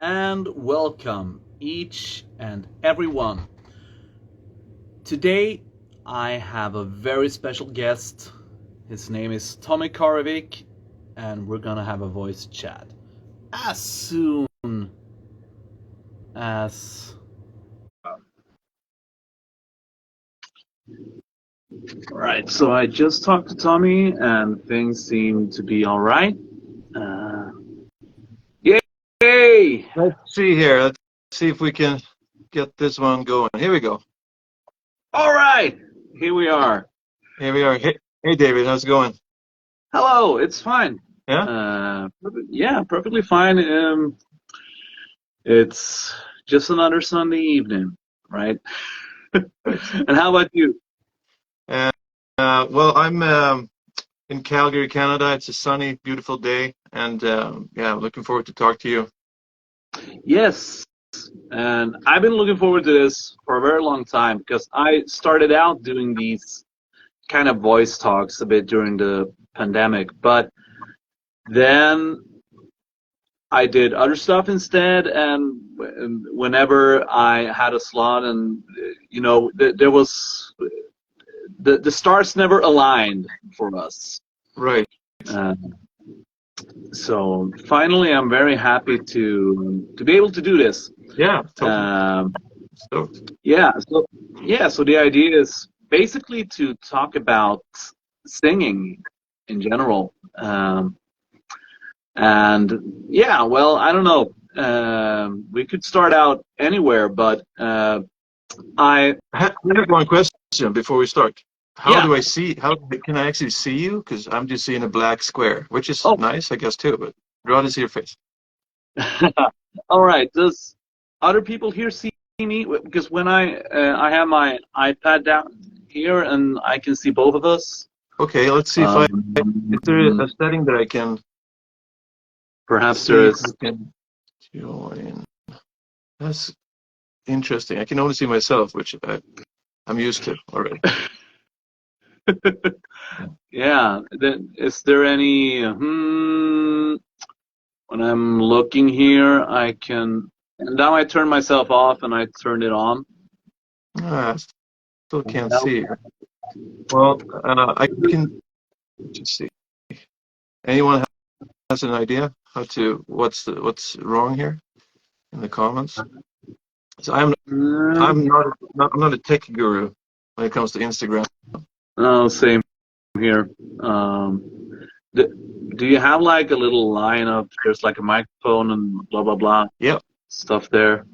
and welcome each and everyone. Today I have a very special guest. His name is Tommy Karevik, and we're gonna have a voice chat as soon as. Right, so I just talked to Tommy, and things seem to be all right. Uh, Yay! Let's see here. Let's see if we can get this one going. Here we go. All right, here we are. Here we are. Hey David, how's it going? Hello, it's fine. Yeah? Yeah, perfectly fine. It's just another Sunday evening, right? Right. And how about you? Uh, well, I'm in Calgary, Canada. It's a sunny, beautiful day, and yeah, looking forward to talk to you. Yes, and I've been looking forward to this for a very long time because I started out doing these kind of voice talks a bit during the pandemic, but then I did other stuff instead, and whenever I had a slot, and there was the stars never aligned for us. Right. Uh, so finally, I'm very happy to be able to do this. Yeah, totally. Yeah, so the idea is basically to talk about singing in general. And yeah, well, I don't know. We could start out anywhere, but I have one question before we start. How yeah. do I see? How can I actually see you? Because I'm just seeing a black square, which is Oh, nice, I guess, too. But I'd rather see your face. all right. Does other people here see me? Because when I have my iPad down here and I can see both of us. Okay, let's see if is there a setting that I can Perhaps see there if is. I can join? That's interesting. I can only see myself, which I'm used to already. Yeah. Then is there any? When I'm looking here, I can. And now I turn myself off and I turn it on. I still can't Now, see. Well, I can just see. Anyone has an idea what's wrong here in the comments? So I'm not a tech guru when it comes to Instagram. oh, same here. Do you have like a little line of there's like a microphone and blah blah blah Yep. stuff there?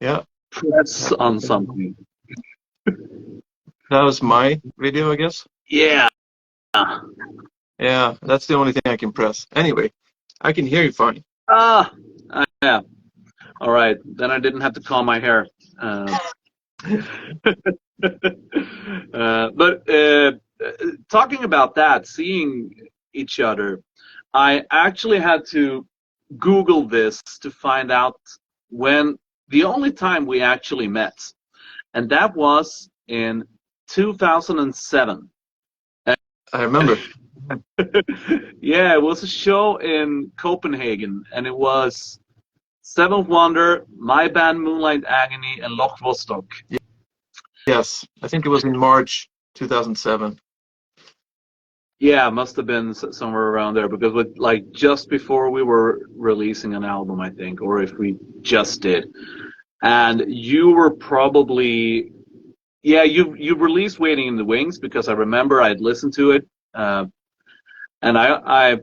Yeah. Press on something. That was my video, I guess. Yeah. Yeah, that's the only thing I can press. Anyway, I can hear you fine. Yeah. All right. Then I didn't have to comb my hair. But talking about that, seeing each other, I actually had to Google this to find out when the only time we actually met, and that was in 2007. I remember. Yeah, it was a show in Copenhagen, and it was Seventh Wonder, my band Moonlight Agony, and Loch Vostok. Yes, I think it was in March 2007. Yeah, must have been somewhere around there because with like just before we were releasing an album, I think, or if we just did. And you were probably, yeah, you released Waiting in the Wings because I remember I'd listened to it, and I,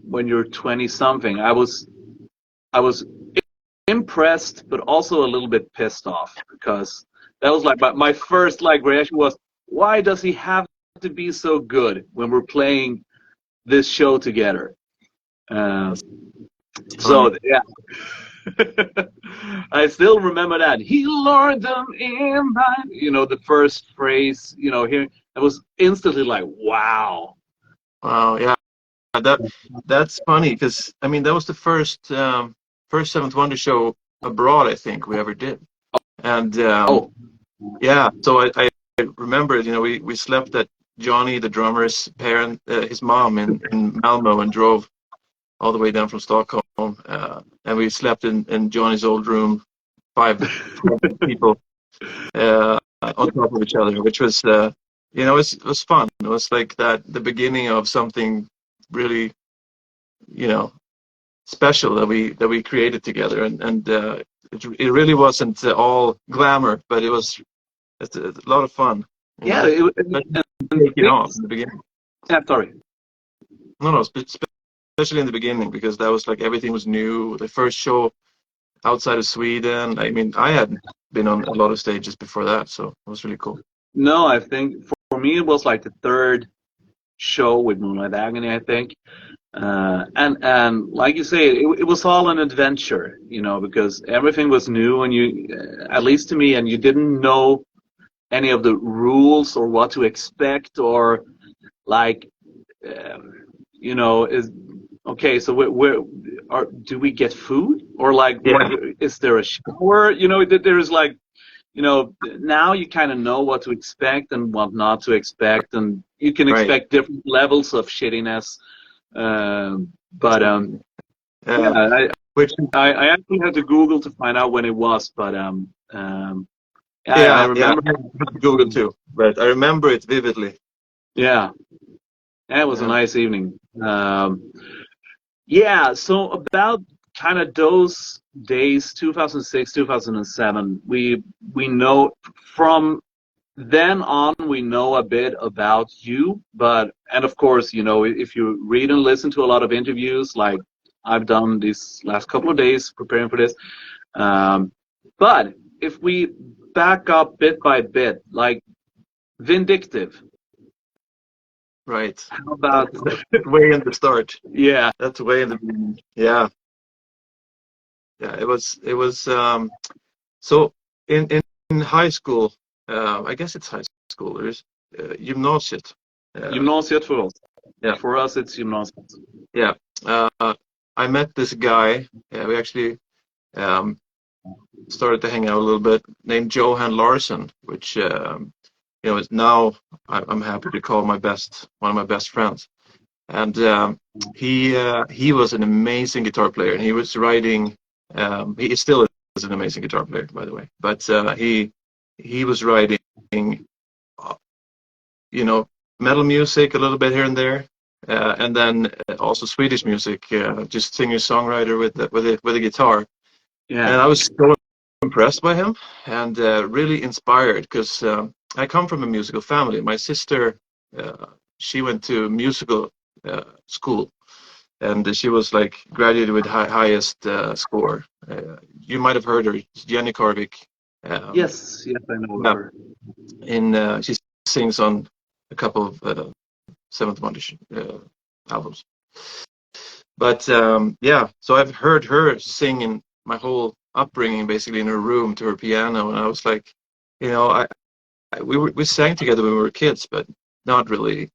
when you're 20 something, I was impressed, but also a little bit pissed off because that was like my first like reaction was, why does he have to be so good when we're playing this show together? So yeah, I still remember that he lured them in by, the first phrase, here I was instantly like, wow. Wow, yeah, that's funny because I mean that was the first Seventh Wonder show abroad I think we ever did, and yeah, so I remember we slept at Johnny the drummer's parent his mom in Malmo and drove all the way down from Stockholm, and we slept in Johnny's old room, five people on top of each other, which was it was fun. It was like the beginning of something really special that we created together, and it really wasn't all glamour, but it's a lot of fun. Yeah, Taking off in the beginning. Yeah, sorry. No, especially in the beginning, because that was like everything was new. The first show outside of Sweden. I mean, I hadn't been on a lot of stages before that, so it was really cool. No, I think for me it was like the third show with Moonlight Agony, I think. And like you say, it was all an adventure, because everything was new, and at least to me, and you didn't know any of the rules or what to expect, or like, is okay. So do we get food, or like, is there a shower? There's like, now you kind of know what to expect and what not to expect, and you can expect different levels of shittiness. But I actually had to Google to find out when it was, but I remember Google too, but I remember it vividly. Yeah, it was a nice evening. So about kind of those days, 2006, 2007, we know from then on, we know a bit about you, and of course, if you read and listen to a lot of interviews, like I've done these last couple of days preparing for this, but if we back up bit by bit, like Vindictive. Right. How about that's way in the start? Yeah. That's way in the beginning. Yeah. Yeah, it was so in high school, I guess it's high school, there's gymnasiet. Gymnasiet for us. Yeah. For us, it's gymnasiet. Yeah. I met this guy. We actually started to hang out a little bit, named Johan Larsson, which is now I'm happy to call one of my best friends. And he was an amazing guitar player, and he was writing. He still is an amazing guitar player, by the way. But he was writing, metal music a little bit here and there, and then also Swedish music, just singer-songwriter with a guitar. Yeah. And I was so impressed by him and really inspired, because I come from a musical family. My sister, she went to musical school, and she was like graduated with highest score. You might have heard her, Jenny Karevik. Yes, I know her. She sings on a couple of Seventh Wonder albums. But so I've heard her sing in my whole upbringing, basically in her room to her piano, and I was like, we sang together when we were kids, but not really.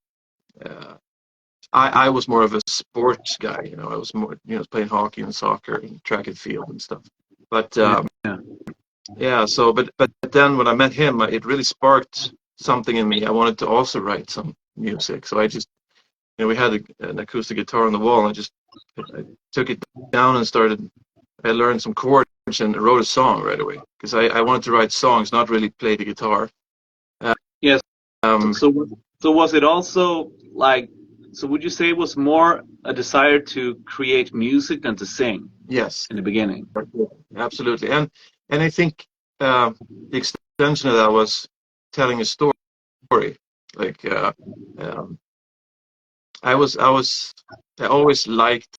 I was more of a sports guy, I was more, playing hockey and soccer and track and field and stuff. But so but then when I met him, it really sparked something in me. I wanted to also write some music, so I just, we had an acoustic guitar on the wall, and I took it down and I learned some chords and wrote a song right away, because I wanted to write songs, not really play the guitar. Yes. So was it also like, so would you say it was more a desire to create music than to sing? Yes. In the beginning. Absolutely. And I think the extension of that was telling a story. Like I always liked,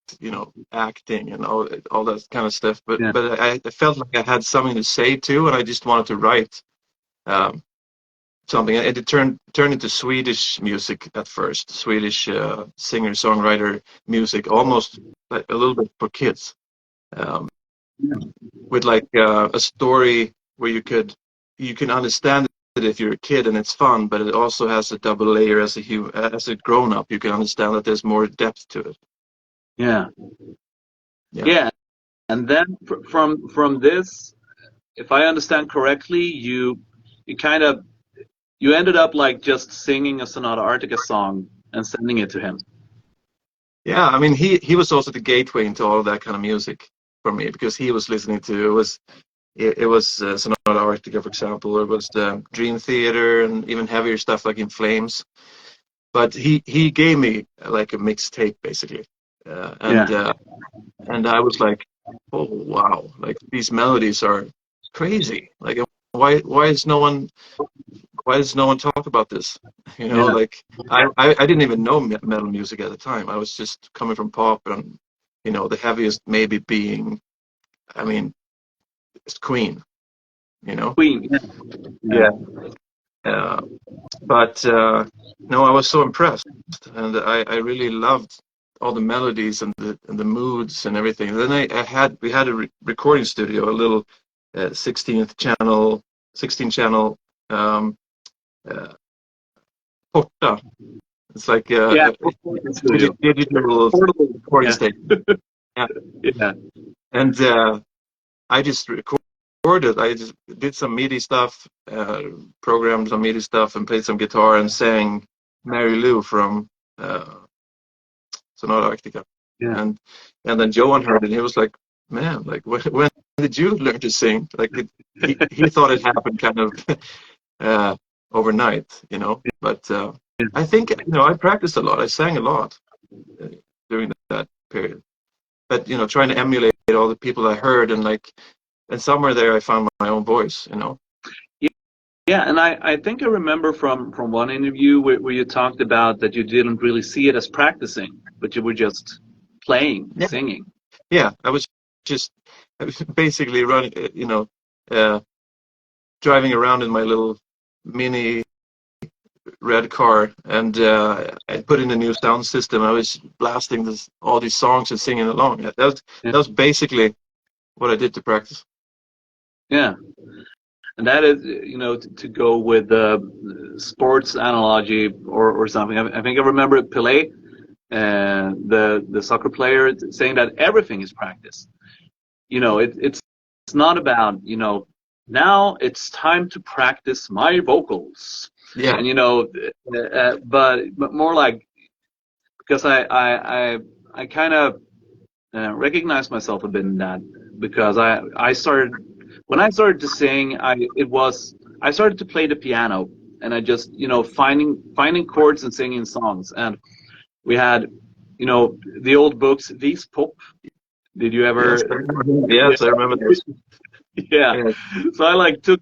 acting and all that kind of stuff, but I felt like I had something to say too, and I just wanted to write something. And it turned into Swedish music at first, Swedish singer-songwriter music, almost like a little bit for kids, with like a story where you can understand it if you're a kid and it's fun, but it also has a double layer as a grown-up. You can understand that there's more depth to it. Yeah. And then from this, if I understand correctly, you ended up like just singing a Sonata Arctica song and sending it to him. Yeah, I mean, he was also the gateway into all of that kind of music for me because he was listening to it was Sonata Arctica, for example, or it was Dream Theater and even heavier stuff like In Flames. But he gave me like a mixtape basically, uh, and Yeah. uh, and I was like, oh wow, like these melodies are crazy. Like why does no one talk about this? Yeah. Like I didn't even know metal music at the time. I was just coming from pop and the heaviest maybe being, I mean, it's Queen. You know, Queen. Yeah. Yeah. yeah. Uh, but no, I was so impressed, and I really loved all the melodies and the moods and everything. And then we had a recording studio, a little 16 channel um, uh, Porta. It's like Yeah. a Studio. digital Portable. recording Yeah. station. Yeah, Yeah. and I just recorded. I just did some MIDI stuff, programmed some MIDI stuff, and played some guitar and sang Mary Lou from uh, Sonata Arctica. Yeah. And then Johan heard it, and he was like, "Man, like when did you learn to sing?" Like he thought it happened kind of uh, overnight. But I think I practiced a lot. I sang a lot uh, during that period. But trying to emulate all the people I heard, and somewhere there I found my own voice. Yeah, and I think I remember from one interview where you talked about that you didn't really see it as practicing, but you were just playing, Yeah, singing. yeah. Just I was basically running, uh, driving around in my little mini red car, and I put in a new sound system. I was blasting all these songs and singing along. Yeah. That was basically what I did to practice. Yeah. And that is, to go with the sports analogy or something. I think I remember Pelé, the soccer player, saying that everything is practice. It's not about, now it's time to practice my vocals. Yeah, And, but more like, because I kind of recognize myself a bit in that, because I started, when I started to sing, I started to play the piano, and I just, finding chords and singing songs. And we had, the old books, these pop. Did you yes, ever? Yeah. yes, I remember those. Yeah. Yeah, So I like took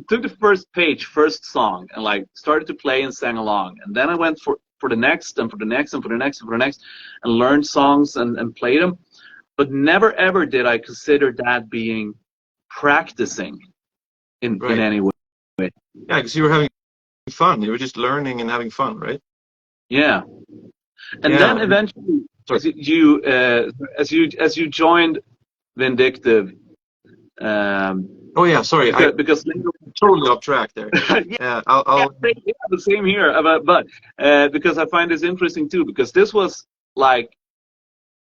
the first page, first song, and like started to play and sang along. And then I went for the next and for the next and for the next and for the next, and learned songs and played them. But never ever did I consider that being practicing in right. any way. Yeah, because you were having fun. You were just learning and having fun, right? Yeah. And Yeah. then eventually, Sorry. as you joined Vindictive, Oh yeah, sorry. I because totally off track there. yeah, Yeah, I'll yeah, the same here. But because I find this interesting too, because this was like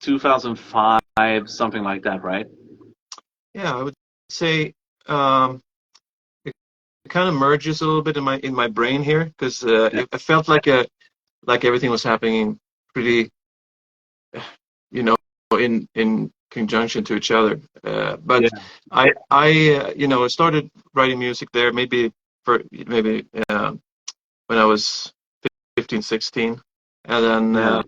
2005, something like that, right? yeah, I would say it kind of merges a little bit in my brain here because Yeah. it felt like everything was happening pretty, you know, in conjunction to each other. Yeah. But I started writing music there maybe when I was 15, 16, and then Yeah.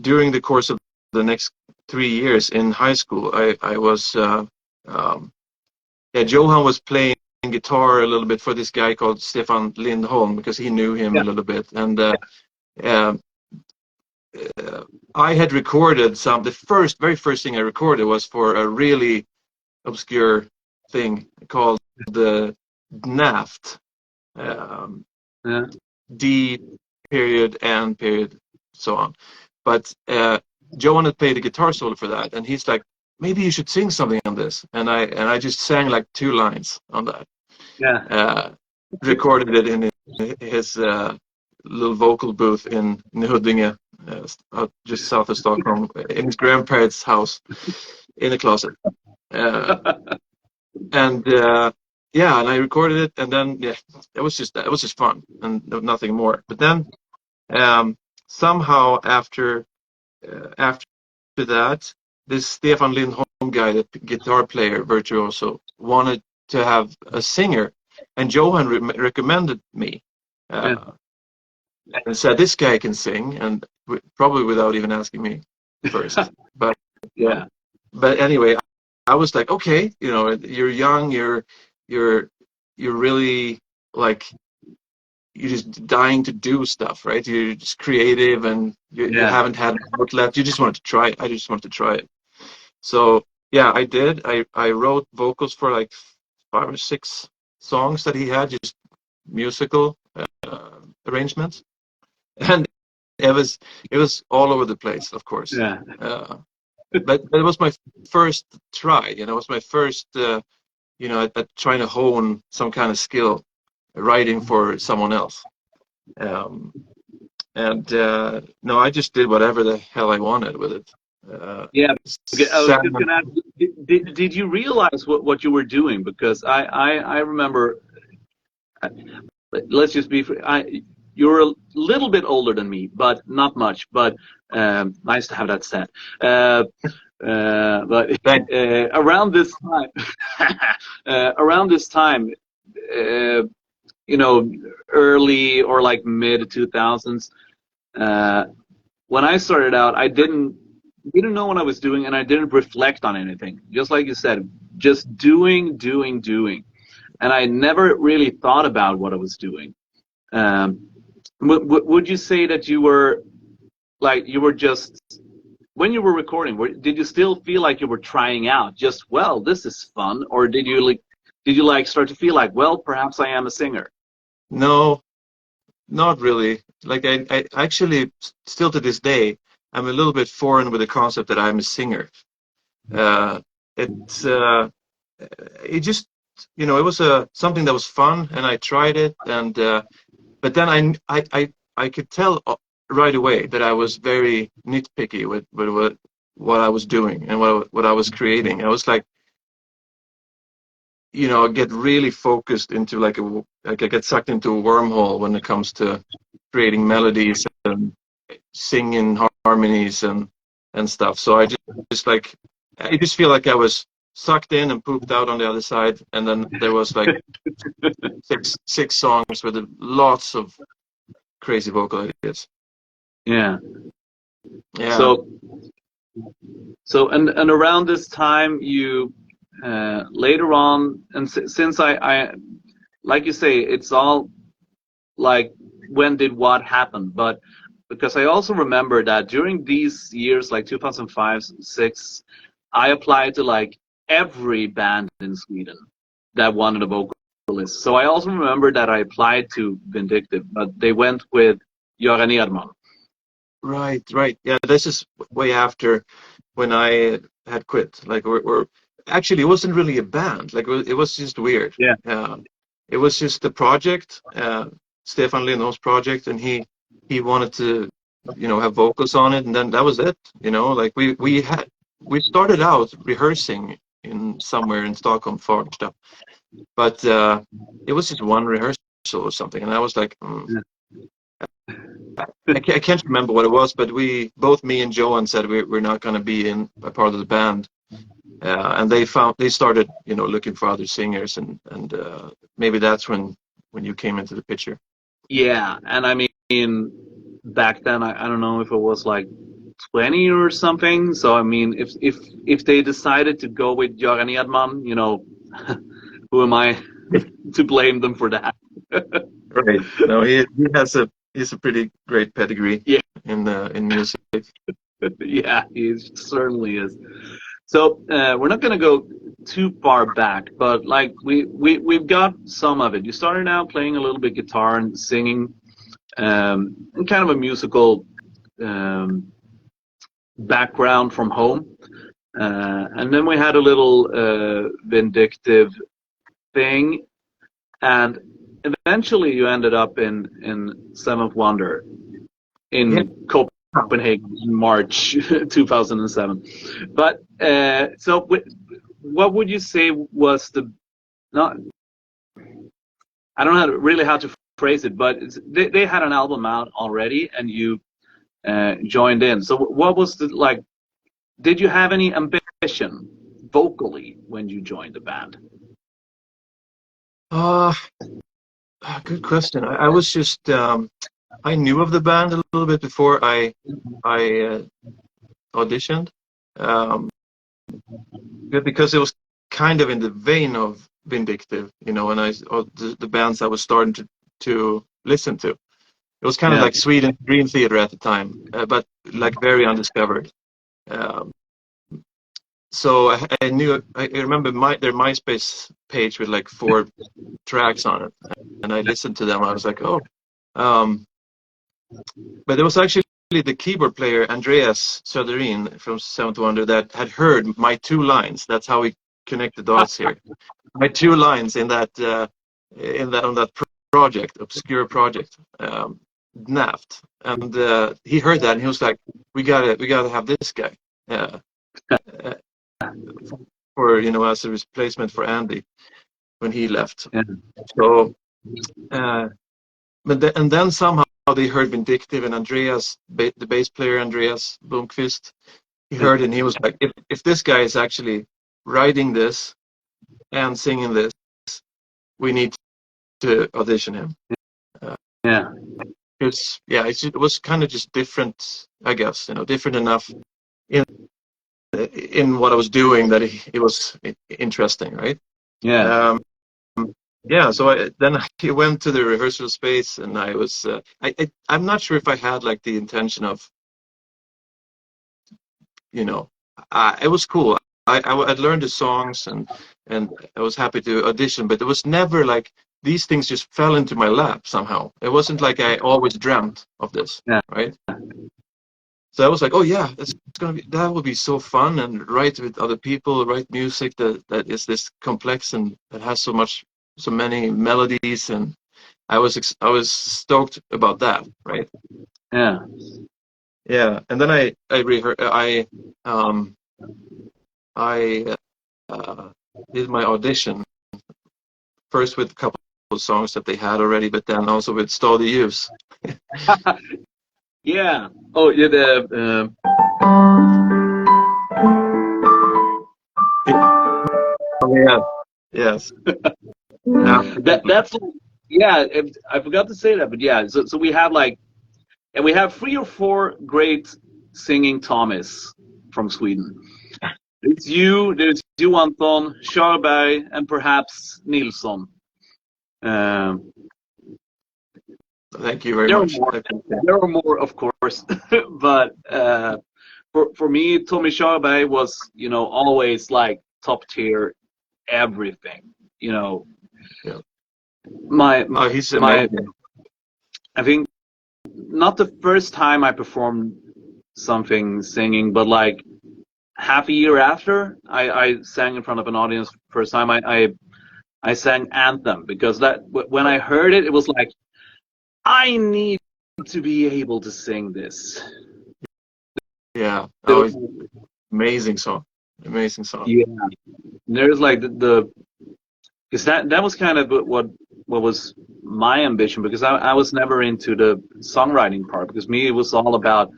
during the course of the next 3 years in high school, I was um, yeah, Johan was playing guitar a little bit for this guy called Stefan Lindholm because he knew him a Yeah. little bit, and uh, uh, I had recorded the very first thing I recorded was for a really obscure thing called the NAFT, um, Yeah. D period, N period, so on. But Johan had played a guitar solo for that, and he's like, maybe you should sing something on this. And I just sang like 2 lines on that. Yeah. Uh, Recorded it in his little vocal booth in Huddinge, just south of Stockholm, in his grandparents' house in a closet. Uh, and yeah, and I recorded it, and then yeah, it was just fun and nothing more. But then somehow after after that, this Stefan Lindholm guy, the guitar player, virtuoso, wanted to have a singer, and Johan recommended me. Yeah. And said this guy can sing, and probably without even asking me first. But Yeah. but anyway, I was like, okay, you're young, you're really like you're just dying to do stuff, right? You're just creative, and you Yeah. haven't had work left. You just wanted to try it. I just wanted to try it. So yeah, I did. I wrote vocals for like 5 or 6 songs that he had, just musical arrangements. And it was all over the place, of course. Yeah. But it was my first try. It was my first, at trying to hone some kind of skill, writing for someone else. Um, and no, I just did whatever the hell I wanted with it. Yeah. Okay, I was Sam, just gonna ask, did you realize what you were doing? Because I remember, let's just be, you're a little bit older than me, but not much. But nice to have that said. But thank- around this time, around this time, uh, early or like mid 2000s, when I started out, I didn't know what I was doing, and I didn't reflect on anything. Just like you said, just doing, and I never really thought about what I was doing. Um, would you say that you were just when you were recording? Did you still feel like you were trying out? Just, well, this is fun, or did you start to feel like, well, perhaps I am a singer? no, not really. Like I actually still to this day, I'm a little bit foreign with the concept that I'm a singer. Uh, it's it just it was something that was fun, and I tried it, and but then I could tell right away that I was very nitpicky with what I was doing and what I was creating. I was like, get really focused into like I get sucked into a wormhole when it comes to creating melodies and singing harmonies and stuff. So just like I just feel like I was sucked in and pooped out on the other side, and then there was like six songs with lots of crazy vocal ideas. Yeah. Yeah. So and around this time, you later on, and since I like you say, it's all like, when did what happen? But because I also remember that during these years, like 2005, 6, I applied to like every band in Sweden that wanted a vocalist. So I also remember that I applied to Vindictive, but they went with Göran Edman. Right. Yeah, this is way after when I had quit. Like we're actually it wasn't really a band. Like it was just weird. Yeah. It was just a project, Stefan Lindholm's project, and he wanted to, have vocals on it, and then that was it. Like we started out rehearsing in somewhere in Stockholm, Farsta, but it was just one rehearsal or something, and I was like, I can't remember what it was, but both me and Johan said we're not going to be in a part of the band, and they started looking for other singers, and maybe that's when you came into the picture. Yeah, and I mean, back then I don't know if it was like 20 or something. So I mean, if they decided to go with Göran Edman, who am I to blame them for that? Right. No, he's a pretty great pedigree Yeah, in music. yeah, he certainly is. So we're not going to go too far back, but like we've got some of it. You started out playing a little bit guitar and singing, and kind of a musical background from home. And then we had a little Vindictive thing, and eventually you ended up in Seventh Wonder Yeah. in Copenhagen in March 2007. But so what would you say was the, not, I don't know really how to phrase it, but they had an album out already, and you joined in. So what was the like? Did you have any ambition vocally when you joined the band? Uh, Good question. I was just I knew of the band a little bit before I auditioned, um, because it was kind of in the vein of Vindictive, you know, and the bands I was starting to listen to. It was kind of Yeah, like Sweden Dream Theater at the time, but like very undiscovered. Um, so I remember their MySpace page with like 4 tracks on it, and I listened to them. I was like, oh, um, but it was actually the keyboard player Andreas Söderin from Seventh Wonder that had heard my 2 lines. That's how we connect the dots here. My 2 lines in that on that project, obscure project, Naft, and he heard that and he was like, we gotta have this guy uh, uh, for as a replacement for Andy when he left. yeah, So, and then somehow they heard Vindictive and Andreas, the bass player Andreas Blomqvist. He yeah, heard it and he was like, if this guy is actually writing this and singing this, we need to audition him. Uh, yeah, it was kind of just different, I guess, different enough in what I was doing that it was interesting, right? yeah, Um, yeah, so then I went to the rehearsal space and I was, I'm not sure if I had like the intention of, you know, it was cool. I'd learned the songs and I was happy to audition, but it was never like these things just fell into my lap somehow. It wasn't like I always dreamt of this, yeah, right? So I was like, oh yeah, that would be so fun and write with other people, write music that is this complex and that has so many melodies, and I was stoked about that, right? yeah. Yeah, and then um I did my audition first with a couple of songs that they had already, but then also with Stall Use. Yeah. Oh, yeah. Oh yeah, yes, absolutely. That's yeah. I forgot to say that, but yeah. So we have like, and we have 3 or 4 great singing Thomas from Sweden. There's you, Anton, Körberg, and perhaps Nilsson. Um, Thank you very there are much. more. There are more, of course, but for me, Tommy Körberg was always like top tier everything. You know, Yeah. my Oh, he's my amazing. I think not the first time I performed something singing, but like half a year after I sang in front of an audience first time, I sang Anthem because when I heard it, it was like I need to be able to sing this. Yeah. Oh, amazing song. Amazing song. Yeah, there's like the because that was kind of what was my ambition because I was never into the songwriting part because me it was all about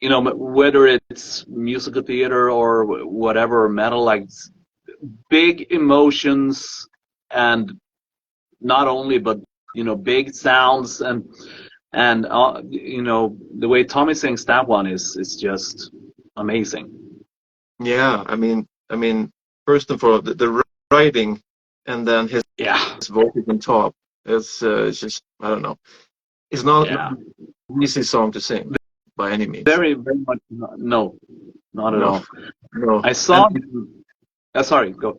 whether it's musical theater or whatever metal like big emotions and not only but big sounds and the way Tommy sings that one is just amazing. Yeah. I mean, first and foremost, the writing and then his Yeah, vocals on top it's just, I don't know. It's not yeah, an easy song to sing by any means. very very much no, not at No, all. no. I saw him. Sorry, go.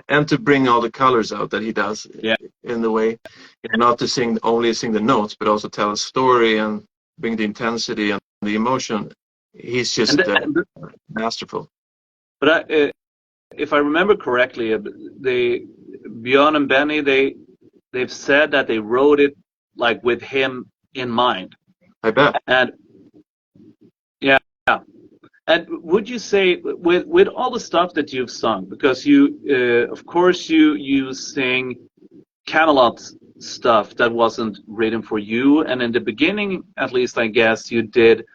And to bring all the colors out that he does Yeah, in the way, not to only sing the notes, but also tell a story and bring the intensity and the emotion. He's and, just masterful. but if I remember correctly, they Björn and Benny they've said that they wrote it like with him in mind. I bet. And yeah, and would you say with all the stuff that you've sung, because you of course you sing Camelot stuff that wasn't written for you, and in the beginning, at least I guess you did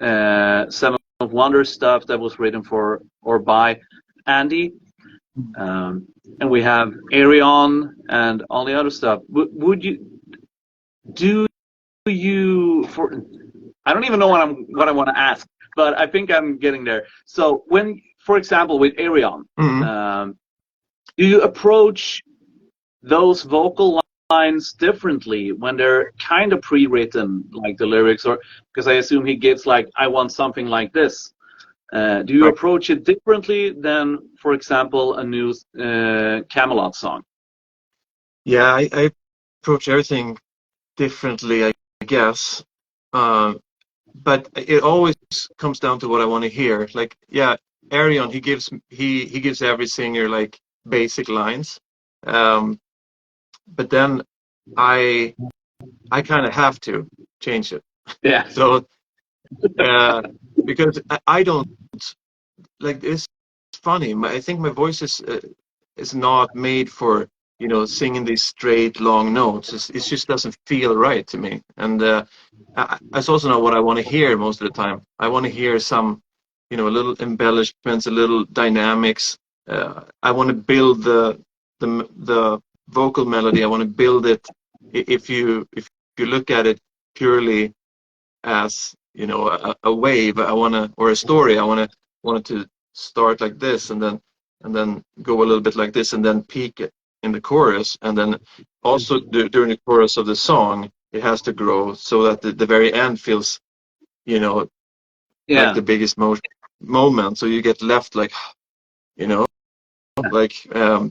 Seven of Wonder stuff that was written for or by Andy, and we have Arion and all the other stuff. Would you do you for? I don't even know what I want to ask, but I think I'm getting there. So when, for example, with Arion, do you approach those vocal lines differently when they're kind of pre-written, like the lyrics, or because I assume he gives like, I want something like this. Do you Right. approach it differently than, for example, a new Camelot song? Yeah, I approach everything differently, I guess. But it always comes down to what I want to hear. Like, yeah, Arion, he gives every singer like basic lines. But then I kind of have to change it. Yeah. So because I don't like, it's funny. I think my voice is not made for, singing these straight long notes. It just doesn't feel right to me. And it's also not what I want to hear most of the time. I want to hear some, little embellishments, a little dynamics. I want to build the vocal melody. I want to build it. If you look at it purely as, a wave, or a story, I want it to start like this, and then go a little bit like this, and then peak it in the chorus, and then also during the chorus of the song it has to grow so that the very end feels, like Yeah. the biggest moment, so you get left like, like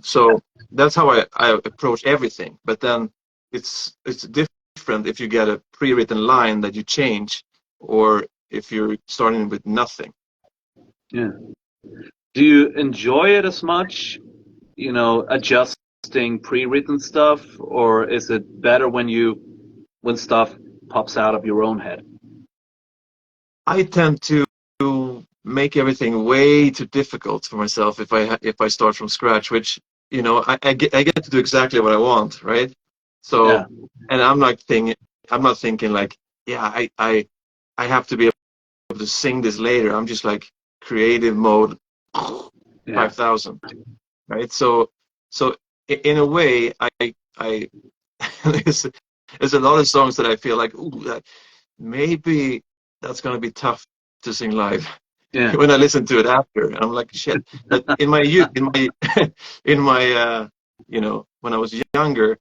so that's how I approach everything. But then it's different if you get a pre-written line that you change, or if you're starting with nothing. Yeah. Do you enjoy it as much, adjusting pre-written stuff, or is it better when stuff pops out of your own head? I tend to make everything way too difficult for myself if I start from scratch, which, I get to do exactly what I want, right? So, Yeah. and I'm not thinking like, yeah, I have to be able to sing this later. I'm just like creative mode Yeah. 5,000, right? So in a way, I there's a lot of songs that I feel like, ooh, that maybe that's gonna be tough to sing live. Yeah. When I listen to it after, I'm like, shit. That in my youth, in my when I was younger,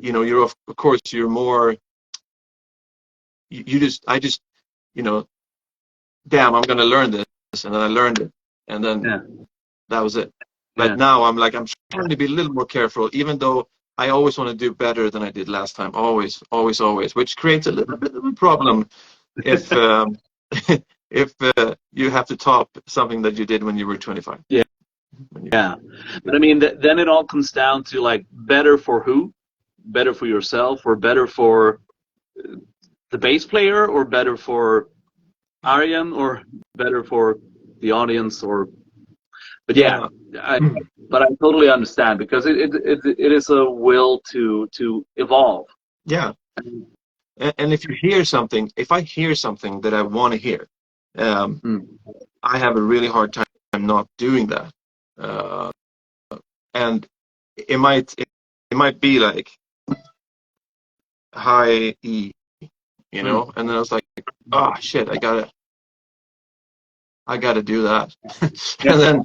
you're of course you're more, I just, you know, damn, I'm gonna learn this, and then I learned it, and then Yeah. that was it. But Yeah. now I'm like, I'm trying to be a little more careful, even though I always want to do better than I did last time. Always, always, always, which creates a little bit of a problem if if you have to top something that you did when you were 25. Yeah. Yeah. But I mean, then it all comes down to like, better for who? Better for yourself, or better for the bass player, or better for Aryan, or better for the audience, or but yeah, Yeah, I, but I totally understand, because it is a will to evolve. yeah. And if I hear something that I want to hear, um, Mm. I have a really hard time not doing that. Uh, and it might be like high E, Mm. and then I was like, oh shit, I gotta do that. Yeah. And then,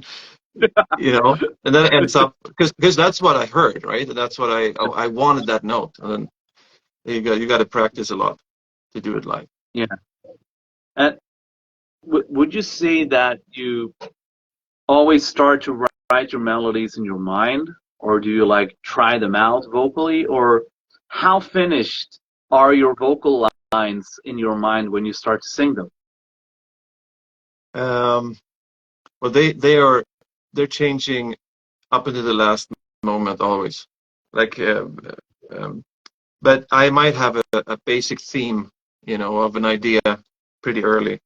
and then it ends up, because that's what I heard, right? That's what I wanted, that note. And then you got to practice a lot to do it live. Yeah. And would you say that you always start to write your melodies in your mind, or do you like try them out vocally, or how finished are your vocal lines in your mind when you start to sing them? Um, well, they're changing up into the last moment always. Like, um, but I might have a basic theme, of an idea pretty early.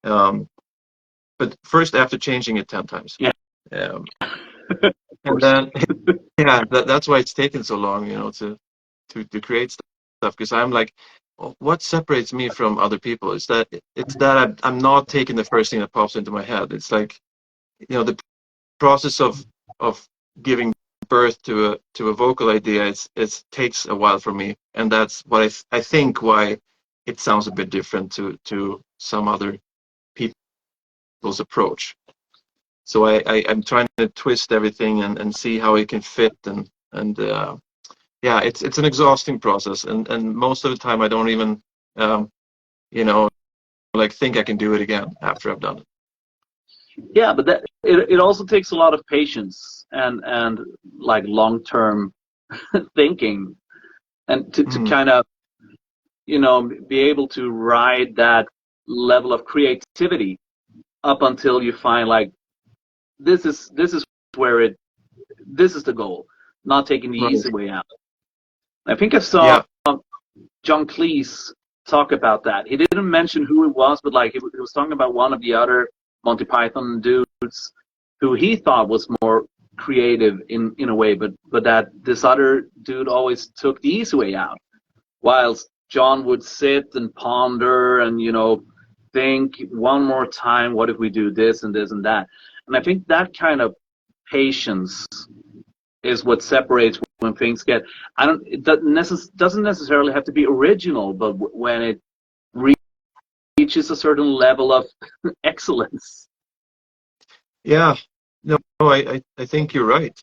But first, after changing it 10 times. Yeah. Um, And then yeah, that's why it's taken so long, you know, to create stuff. Because I'm like, what separates me from other people is that I'm not taking the first thing that pops into my head. It's like, you know, the process of giving birth to a vocal idea. It takes a while for me, and that's what I think why it sounds a bit different to some other people's approach. So I'm trying to twist everything and see how it can fit and yeah, it's an exhausting process, and most of the time I don't even um, you know, like think I can do it again after I've done it. Yeah, but it also takes a lot of patience and like long-term thinking, and to Mm, kind of, be able to ride that level of creativity up until you find like this is where this is the goal, not taking the right. easy way out. I think I saw Yeah. John Cleese talk about that. He didn't mention who it was, but like he was talking about one of the other Monty Python dudes who he thought was more creative in a way, but that this other dude always took the easy way out, whilst John would sit and ponder and think one more time, what if we do this and this and that. And I think that kind of patience is what separates when things get. I don't. It doesn't necessarily have to be original, but when it reaches a certain level of excellence. Yeah. No, I think you're right.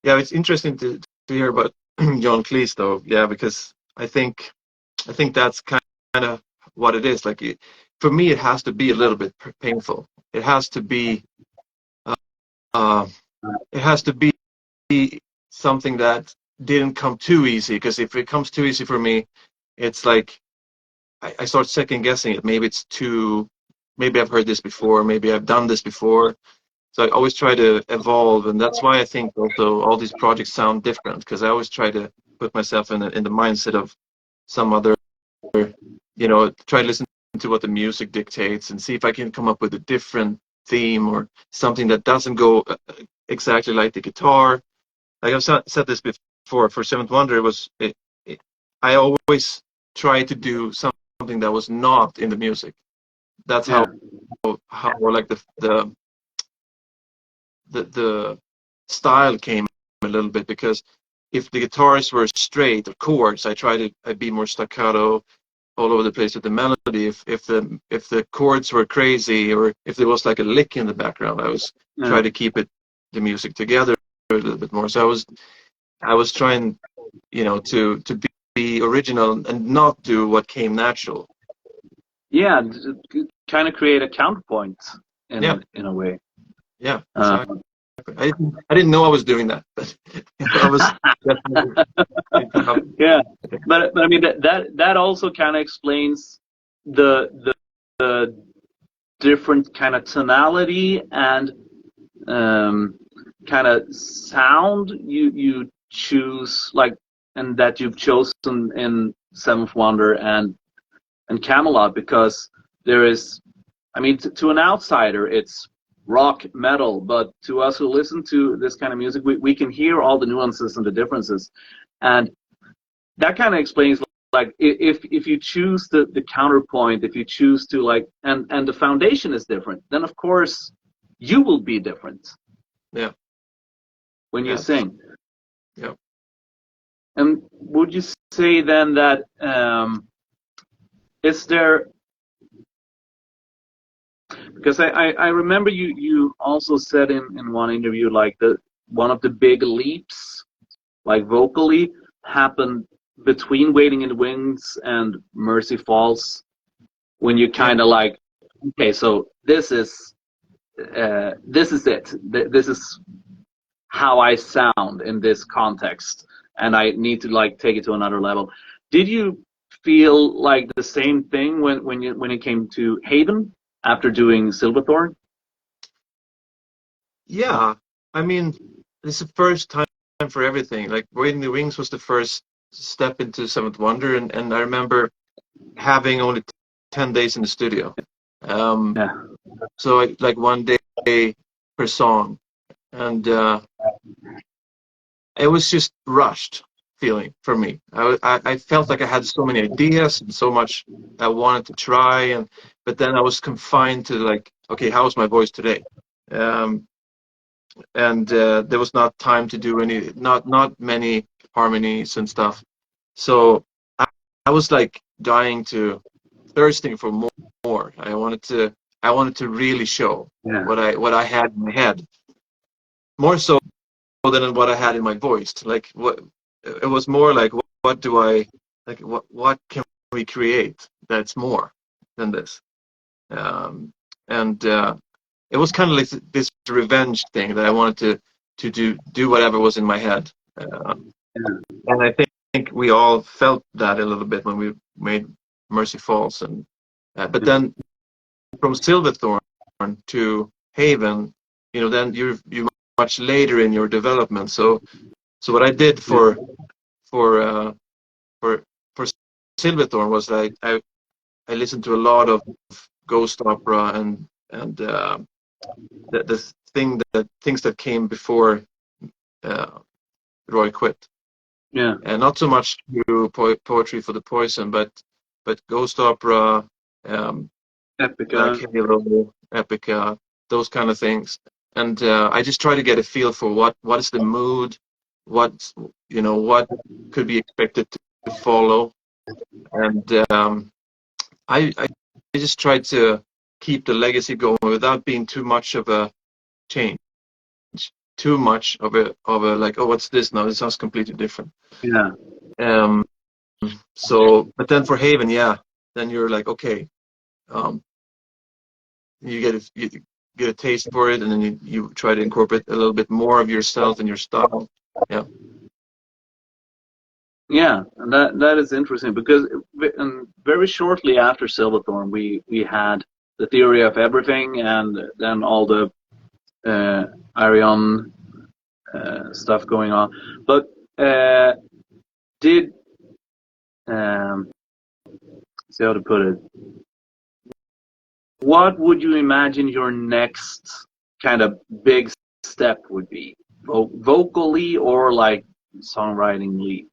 Yeah, it's interesting to hear about John Cleese though. Yeah, because I think that's kind of what it is. Like for me, it has to be a little bit painful. It has to be uh, uh, it has to be something that didn't come too easy. Because if it comes too easy for me, it's like I start second guessing it. Maybe it's too. Maybe I've heard this before. Maybe I've done this before. So I always try to evolve, and that's why I think also all these projects sound different because I always try to put myself in the mindset of some other, try to listen to what the music dictates and see if I can come up with a different theme or something that doesn't go exactly like the guitar. Like I've said this before, for Seventh Wonder, I always try to do something that was not in the music. That's Yeah, how like the style came a little bit because if the guitars were straight or chords, I'd be more staccato all over the place with the melody. If the chords were crazy or if there was like a lick in the background, I was yeah, try to keep the music together a little bit more. So I was trying, to be original and not do what came natural. yeah. Kind of create a counterpoint Yeah, in a way. yeah, Uh, exactly. I didn't know I was doing that, but I was definitely. yeah, but I mean that also kind of explains the different kind of tonality and um, kind of sound you choose, like, and that you've chosen in Seventh Wonder and Camelot, because there is, I mean, to an outsider it's rock metal, but to us who listen to this kind of music, we can hear all the nuances and the differences, and that kind of explains, like, if you choose the counterpoint, if you choose to, like, and the foundation is different, then of course you will be different Yeah, when you yeah, sing. yeah. And would you say then that is there, because I remember you also said in one interview, like, the one of the big leaps, like vocally, happened between Waiting in the Wings and Mercy Falls, when you Yeah. kind of like, okay, so this is it. This is how I sound in this context, and I need to, like, take it to another level. Did you feel like the same thing when it came to Haven after doing Silverthorn? Yeah, I mean, it's the first time for everything. Like Waiting the Wings was the first step into Seventh Wonder, and I remember having only 10 days in the studio. Um, Yeah, so like one day per song, and it was just rushed feeling for me. I felt like I had so many ideas and so much I wanted to try, but then I was confined to like, okay, how's my voice today? Um, and there was not time to do not many harmonies and stuff. So I, I was like dying to thirsting for more. I wanted to really show Yeah. what I had in my head, more so than what I had in my voice. Like what it was more like what do I like what can we create that's more than this? Um, and it was kind of like this revenge thing that I wanted to do whatever was in my head. And I think we all felt that a little bit when we made Mercy Falls, and but then from Silverthorn to Haven, then you're much later in your development. So what I did for uh, for for Silverthorn was I listened to a lot of ghost opera and the things that came before uh, Roy quit, Yeah. and not so much through poetry for the poison, but ghost opera, um, Black Epica. Halo, Epica, those kind of things. And I just try to get a feel for what is the mood, what what could be expected to follow, and I just try to keep the legacy going without being too much of a change, too much of a like, oh, what's this now? This sounds completely different. Yeah. Um, so, but then for Haven, yeah, then you're like, okay, um, you get a taste for it, and then you try to incorporate a little bit more of yourself and your style. Yeah. Yeah, and that is interesting because very shortly after Silverthorn, we had the theory of everything, and then all the Arion stuff going on. But did see how to put it? What would you imagine your next kind of big step would be, vocally or like songwritingly?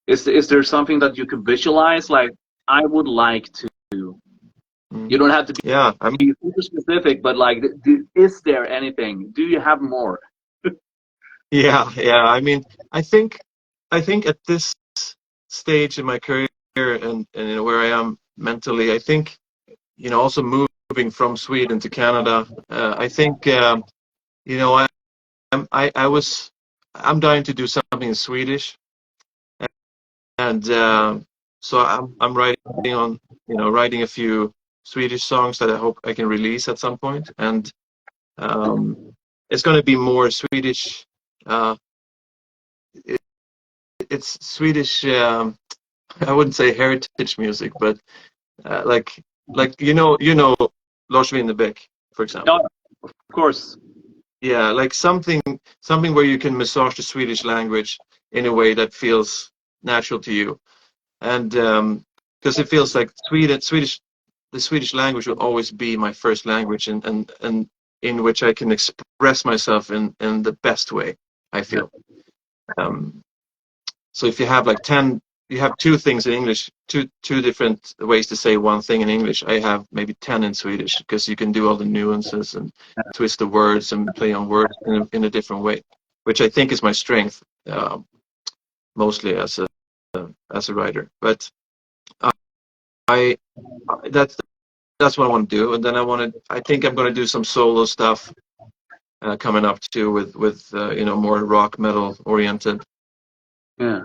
Is there something that you could visualize? Like, I would like to. Mm. You don't have to Yeah. I mean, be super specific, but like, is there anything? Do you have more? yeah, yeah. I mean, I think at this stage in my career and where I am mentally, I think also moving from Sweden to Canada, I think I'm dying to do something in Swedish, and so I'm writing a few Swedish songs that I hope I can release at some point, and um, it's going to be more Swedish. Uh, it, it's Swedish. I wouldn't say heritage music, but like Lars Winnerbäck, for No, example. of course. Yeah, like something where you can massage the Swedish language in a way that feels natural to you, and because it feels like the Swedish language will always be my first language, and in which I can express myself in the best way, I Yeah. feel. Um, so if you have like 10, you have two things in English, two different ways to say one thing in English. I have maybe 10 in Swedish because you can do all the nuances and twist the words and play on words in a different way, which I think is my strength, mostly as a writer. But I that's what I want to do, and then I think I'm going to do some solo stuff coming up too with more rock metal oriented. Yeah.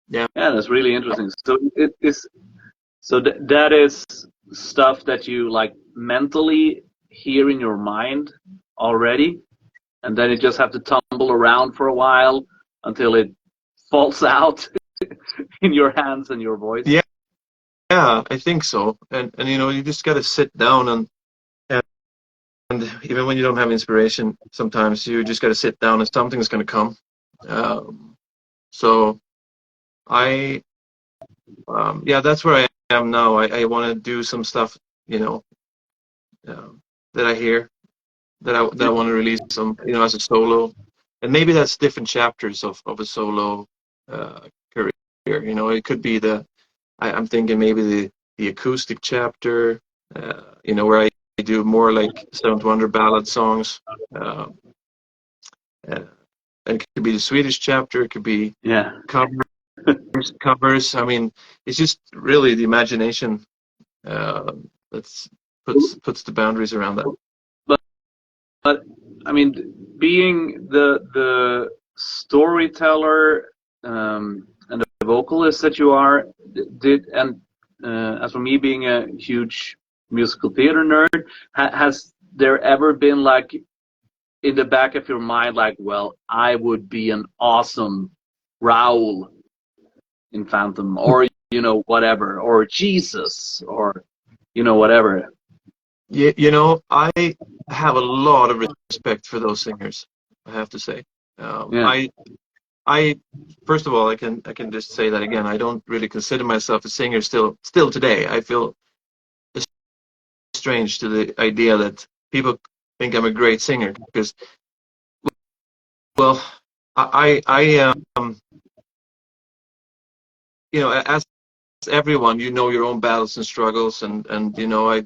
Yeah. Yeah, that's really interesting. So it is. So that is stuff that you like mentally hear in your mind already, and then you just have to tumble around for a while until it falls out in your hands and your voice. Yeah, yeah, I think so. And you just got to sit down and even when you don't have inspiration, sometimes you just got to sit down and something's going to come. So I, yeah, that's where I am now. I want to do some stuff, you know, that I hear, that I want to release some, as a solo, and maybe that's different chapters of a solo career. It could be I'm thinking maybe the acoustic chapter, where I do more like Seventh Wonder ballad songs. Uh, uh, and it could be the Swedish chapter. It could be Yeah. covers. I mean, it's just really the imagination that's puts the boundaries around that. But I mean, being the storyteller and the vocalist that you are, as for me being a huge musical theater nerd, has there ever been like in the back of your mind, like, well, I would be an awesome Raoul in Phantom, or whatever, or Jesus, or whatever. I have a lot of respect for those singers, I have to say. Yeah. I first of all, I can just say that again. I don't really consider myself a singer still today. I feel strange to the idea that people think I'm a great singer because, well, I as everyone, your own battles and struggles, and I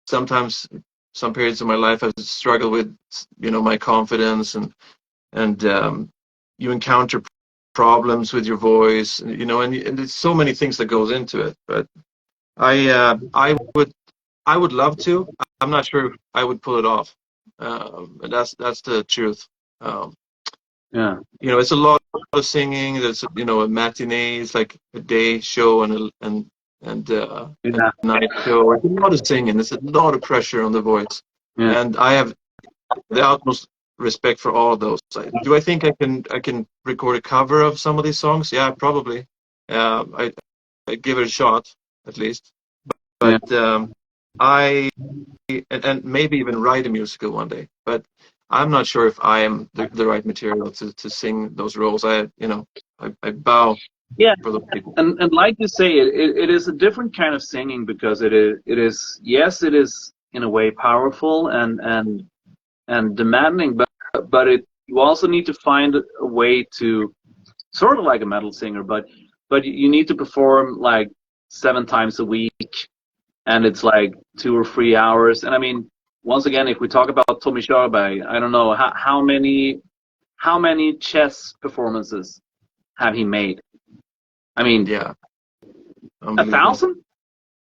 sometimes, some periods of my life, I've struggled with my confidence, and you encounter problems with your voice, and there's so many things that goes into it. But I would love to. I'm not sure if I would pull it off. And that's the truth. Um, Yeah. it's a lot of singing. There's a matinee. It's like a day show and a Yeah. night show. It's a lot of singing. There's a lot of pressure on the voice, Yeah. and I have the utmost respect for all of those. Do I think I can record a cover of some of these songs? Yeah, probably. I give it a shot at least. Yeah. But I and maybe even write a musical one day. But I'm not sure if I am the right material to sing those roles. I bow Yeah. for those people. And like you say, it is a different kind of singing because it is yes, it is in a way powerful and demanding, but you also need to find a way to sort of like a metal singer, but you need to perform like 7 times a week, and it's like 2 or 3 hours. And I mean, once again, if we talk about Tommy Karevik, I don't know how many chess performances have he made. I mean, Yeah, a unbelievable. thousand,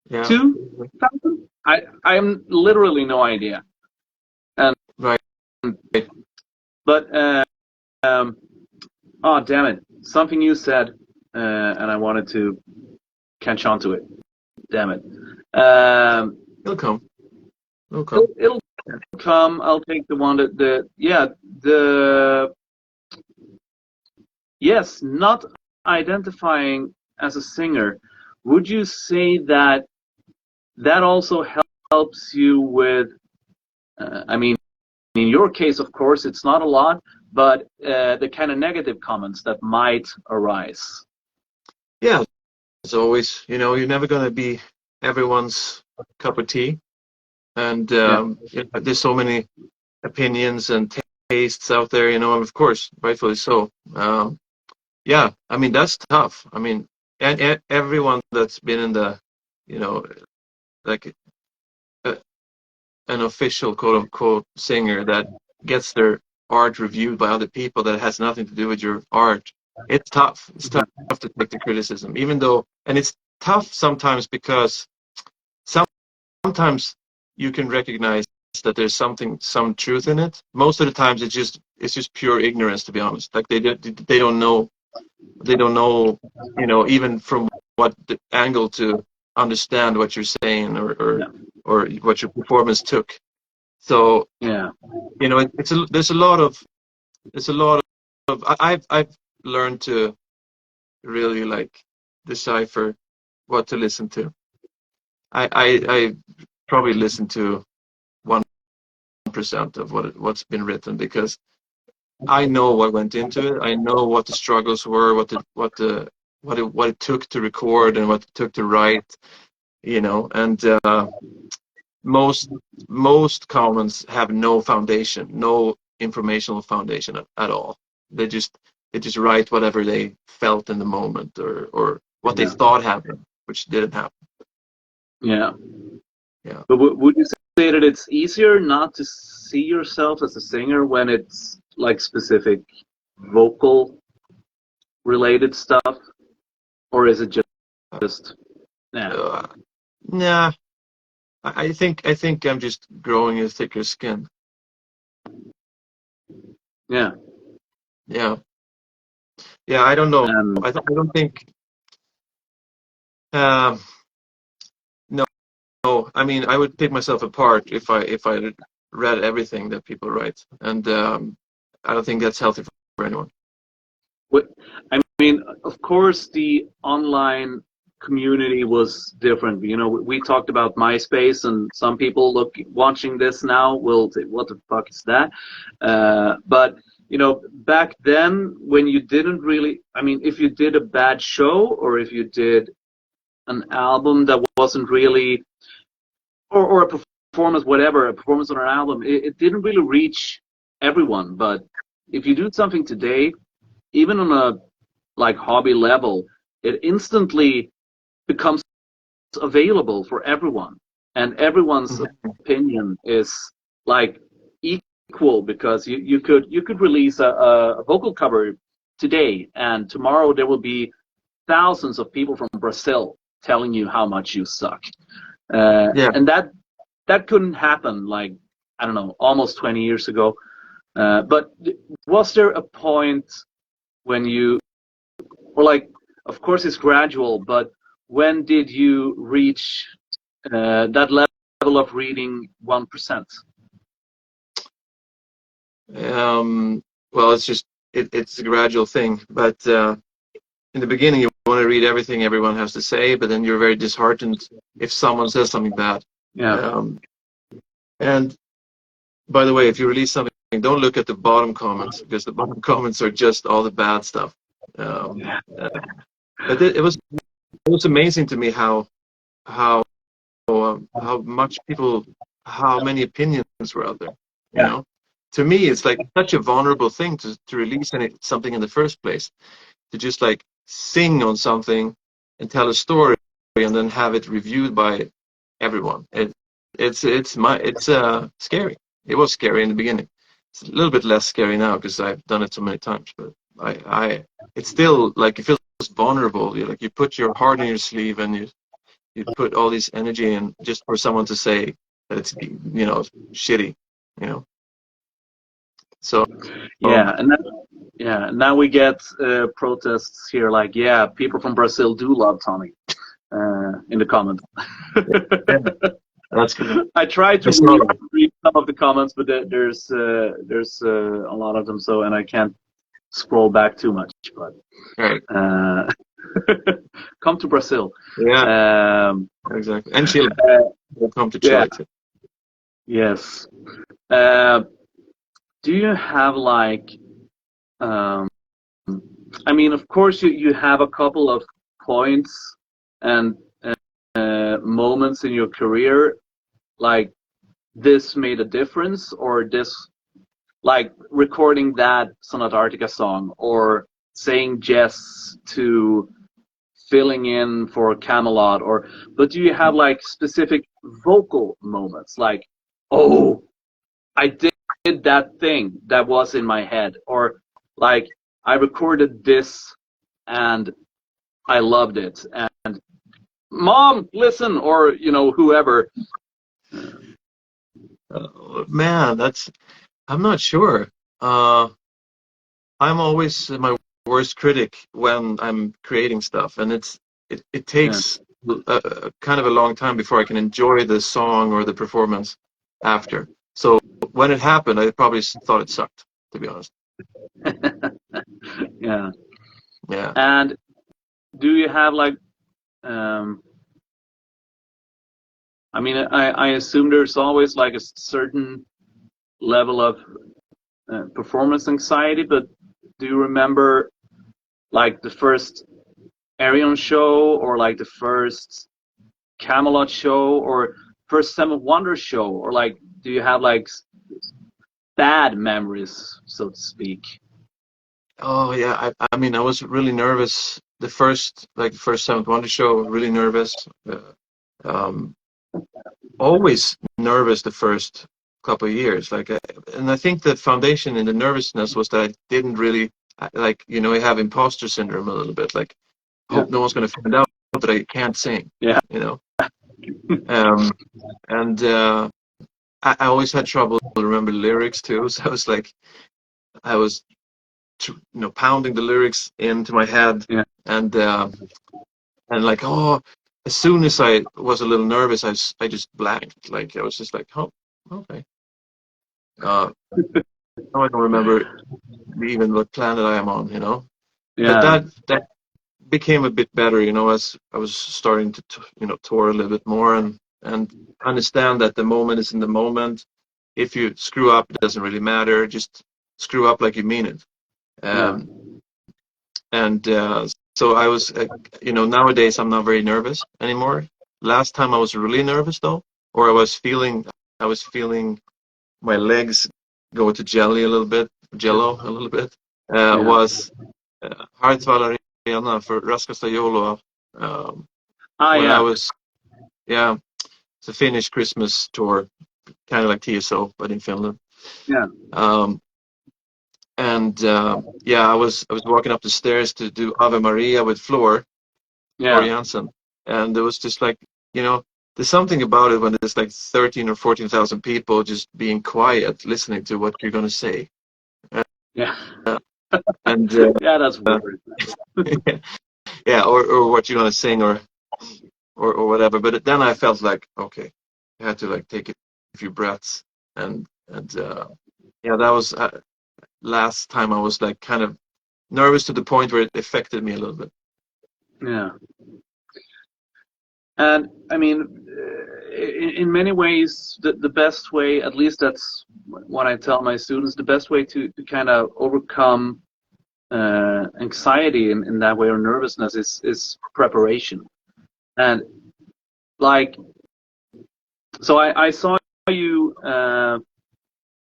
Yeah, 2,000. I'm literally no idea. And right. but oh damn it, something you said, and I wanted to catch on to it. Damn it. It'll come. It'll come. It'll come. I'll take the one the yes, not identifying as a singer. Would you say that also helps you with? I mean, in your case, of course, it's not a lot, but the kind of negative comments that might arise. Yeah, as always, you're never going to be everyone's cup of tea, and Yeah. there's so many opinions and tastes out there, and of course, rightfully so. Yeah, I mean that's tough. I mean, and everyone that's been in the, like a, an official quote unquote singer that gets their art reviewed by other people that has nothing to do with your art. It's tough. It's tough to take the criticism, even though, and it's tough sometimes because sometimes you can recognize that there's some truth in it. Most of the times it's just pure ignorance, to be honest. Like they don't know, even from what the angle to understand what you're saying, or Yeah. or what your performance took. So Yeah. there's a lot of I've learned to really like decipher what to listen to. I probably listen to 1% of what's been written because I know what went into it. I know what the struggles were, what it took to record and what it took to write, and most comments have no foundation, no informational foundation at all. They just write whatever they felt in the moment, or what they Yeah. thought happened, which didn't happen. Yeah. Yeah. But would you say that it's easier not to see yourself as a singer when it's like specific vocal related stuff, or is it just yeah, Uh, nah, I think I'm just growing a thicker skin. yeah, Yeah, yeah. I don't know. and I don't think. Um, no, no. I mean, I would pick myself apart if I read everything that people write, and I don't think that's healthy for anyone. I mean, of course, the online community was different. You know, we talked about MySpace, and some people watching this now will say, "What the fuck is that?" But you know, back then, when you didn't really, I mean, if you did a bad show or if you did an album that wasn't really, or a performance, whatever, a performance on an album, it didn't really reach everyone. But if you do something today, even on a like hobby level, it instantly becomes available for everyone, and everyone's Mhm. opinion is like equal because you could release a vocal cover today, and tomorrow there will be thousands of people from Brazil telling you how much you suck, Yeah. and that couldn't happen like I don't know almost 20 years ago. But was there a point when you or like of course it's gradual, but when did you reach that level of reading 1%? Um, well, it's a gradual thing, but in the beginning you want to read everything everyone has to say, but then you're very disheartened if someone says something bad. Yeah, Um, and by the way, if you release something, don't look at the bottom comments because the bottom comments are just all the bad stuff. Um, uh, but it was amazing to me how how much people, how many opinions were out there. You yeah, know, to me, it's like such a vulnerable thing to release something in the first place. To just like sing on something and tell a story and then have it reviewed by everyone. It's scary. It was scary in the beginning. It's a little bit less scary now because I've done it so many times. But I it's still like it feels vulnerable. You put your heart in your sleeve and you put all this energy in just for someone to say that it's shitty. You know. So yeah, and that, yeah. Now we get protests here, like yeah, people from Brazil do love Tommy in the comments. yeah, that's good. I tried I to saw that. read some of the comments, but there's a lot of them, so and I can't scroll back too much. But Right. uh, come to Brazil. Yeah. Um, Exactly. And Chile. We'll come to yeah, Chile too. yes. Uh, do you have like, um, I mean, of course, you have a couple of points and moments in your career, like this made a difference, or this, like recording that Sonata Arctica song, or saying yes to filling in for Camelot, or but do you have like specific vocal moments, like, oh, I did that thing that was in my head, or like I recorded this and I loved it, and mom, listen, or you know whoever. Man, I'm not sure. Uh, I'm always my worst critic when I'm creating stuff, and it Yeah, takes kind of a long time before I can enjoy the song or the performance after. So when it happened, I probably thought it sucked, to be honest. yeah. Yeah. And do you have like, um, I mean, I assume there's always like a certain level of performance anxiety, but do you remember like the first Arion show or like the first Camelot show, or first Seven Wonder show, or like, do you have like bad memories, so to speak? Oh yeah, I mean, I was really nervous the first Seventh Wonder show. Really nervous. Um, Always nervous the first couple of years. And I think the foundation in the nervousness was that I didn't really like, you have imposter syndrome a little bit. Like, Yeah, hope no one's going to find out that I can't sing. yeah, You know. Um, and I always had trouble to remember lyrics too. So I was pounding the lyrics into my head, yeah, and like, oh, as soon as I was a little nervous, I just blanked. Like I was just like, oh, okay. Uh, Now I don't remember even what planet I am on. But yeah, that became a bit better, as I was starting to tour a little bit more and understand that the moment is in the moment. If you screw up, it doesn't really matter. Just screw up like you mean it. yeah, Um, and so I was, nowadays I'm not very nervous anymore. Last time I was really nervous though, or I was feeling my legs go to jello a little bit, yeah. was Hartwall Arena for Raskasta Joulua, Ah, when I yeah, was, yeah, it's a Finnish Christmas tour, kind of like TSO, but in Finland. yeah, Um, and yeah, I was walking up the stairs to do Ave Maria with Floor yeah, Jansen, and it was just like, there's something about it when there's like 13 or 14,000 people just being quiet, listening to what you're gonna say. yeah, And yeah. That's weird. yeah, or what you're gonna sing, or whatever. But then I felt like, okay, I had to like take a few breaths, and yeah, that was last time I was like kind of nervous to the point where it affected me a little bit. Yeah, and I mean, in many ways, the best way, at least that's what I tell my students, the best way to kind of overcome anxiety in that way, or nervousness, is preparation. And like, so I saw you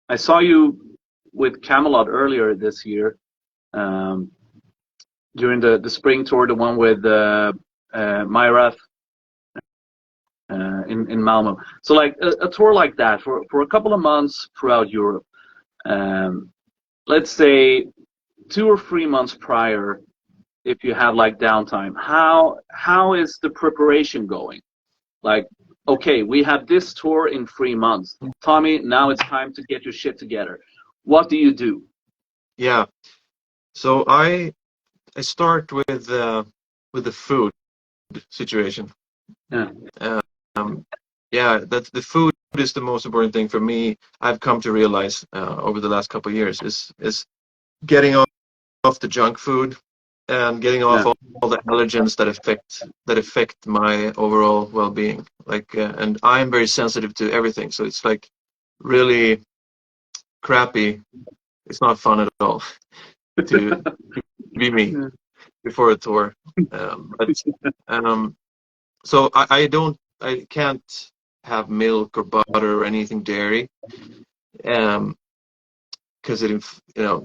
I saw you with Camelot earlier this year, um, during the spring tour, the one with Myrath in Malmo. So like a tour like that for a couple of months throughout Europe. Um, let's say 2 or 3 months prior, if you have like downtime, how is the preparation going? Like, okay, we have this tour in 3 months. Tommy, now it's time to get your shit together. What do you do? Yeah, so I start with the food situation. Yeah, Um, yeah, that the food is the most important thing for me. I've come to realize over the last couple of years is getting off the junk food and getting off yeah, all the allergens that affect my overall well-being. Like, and I'm very sensitive to everything, so it's like really crappy. It's not fun at all to be me yeah, before a tour. But um, so I can't have milk or butter or anything dairy, because it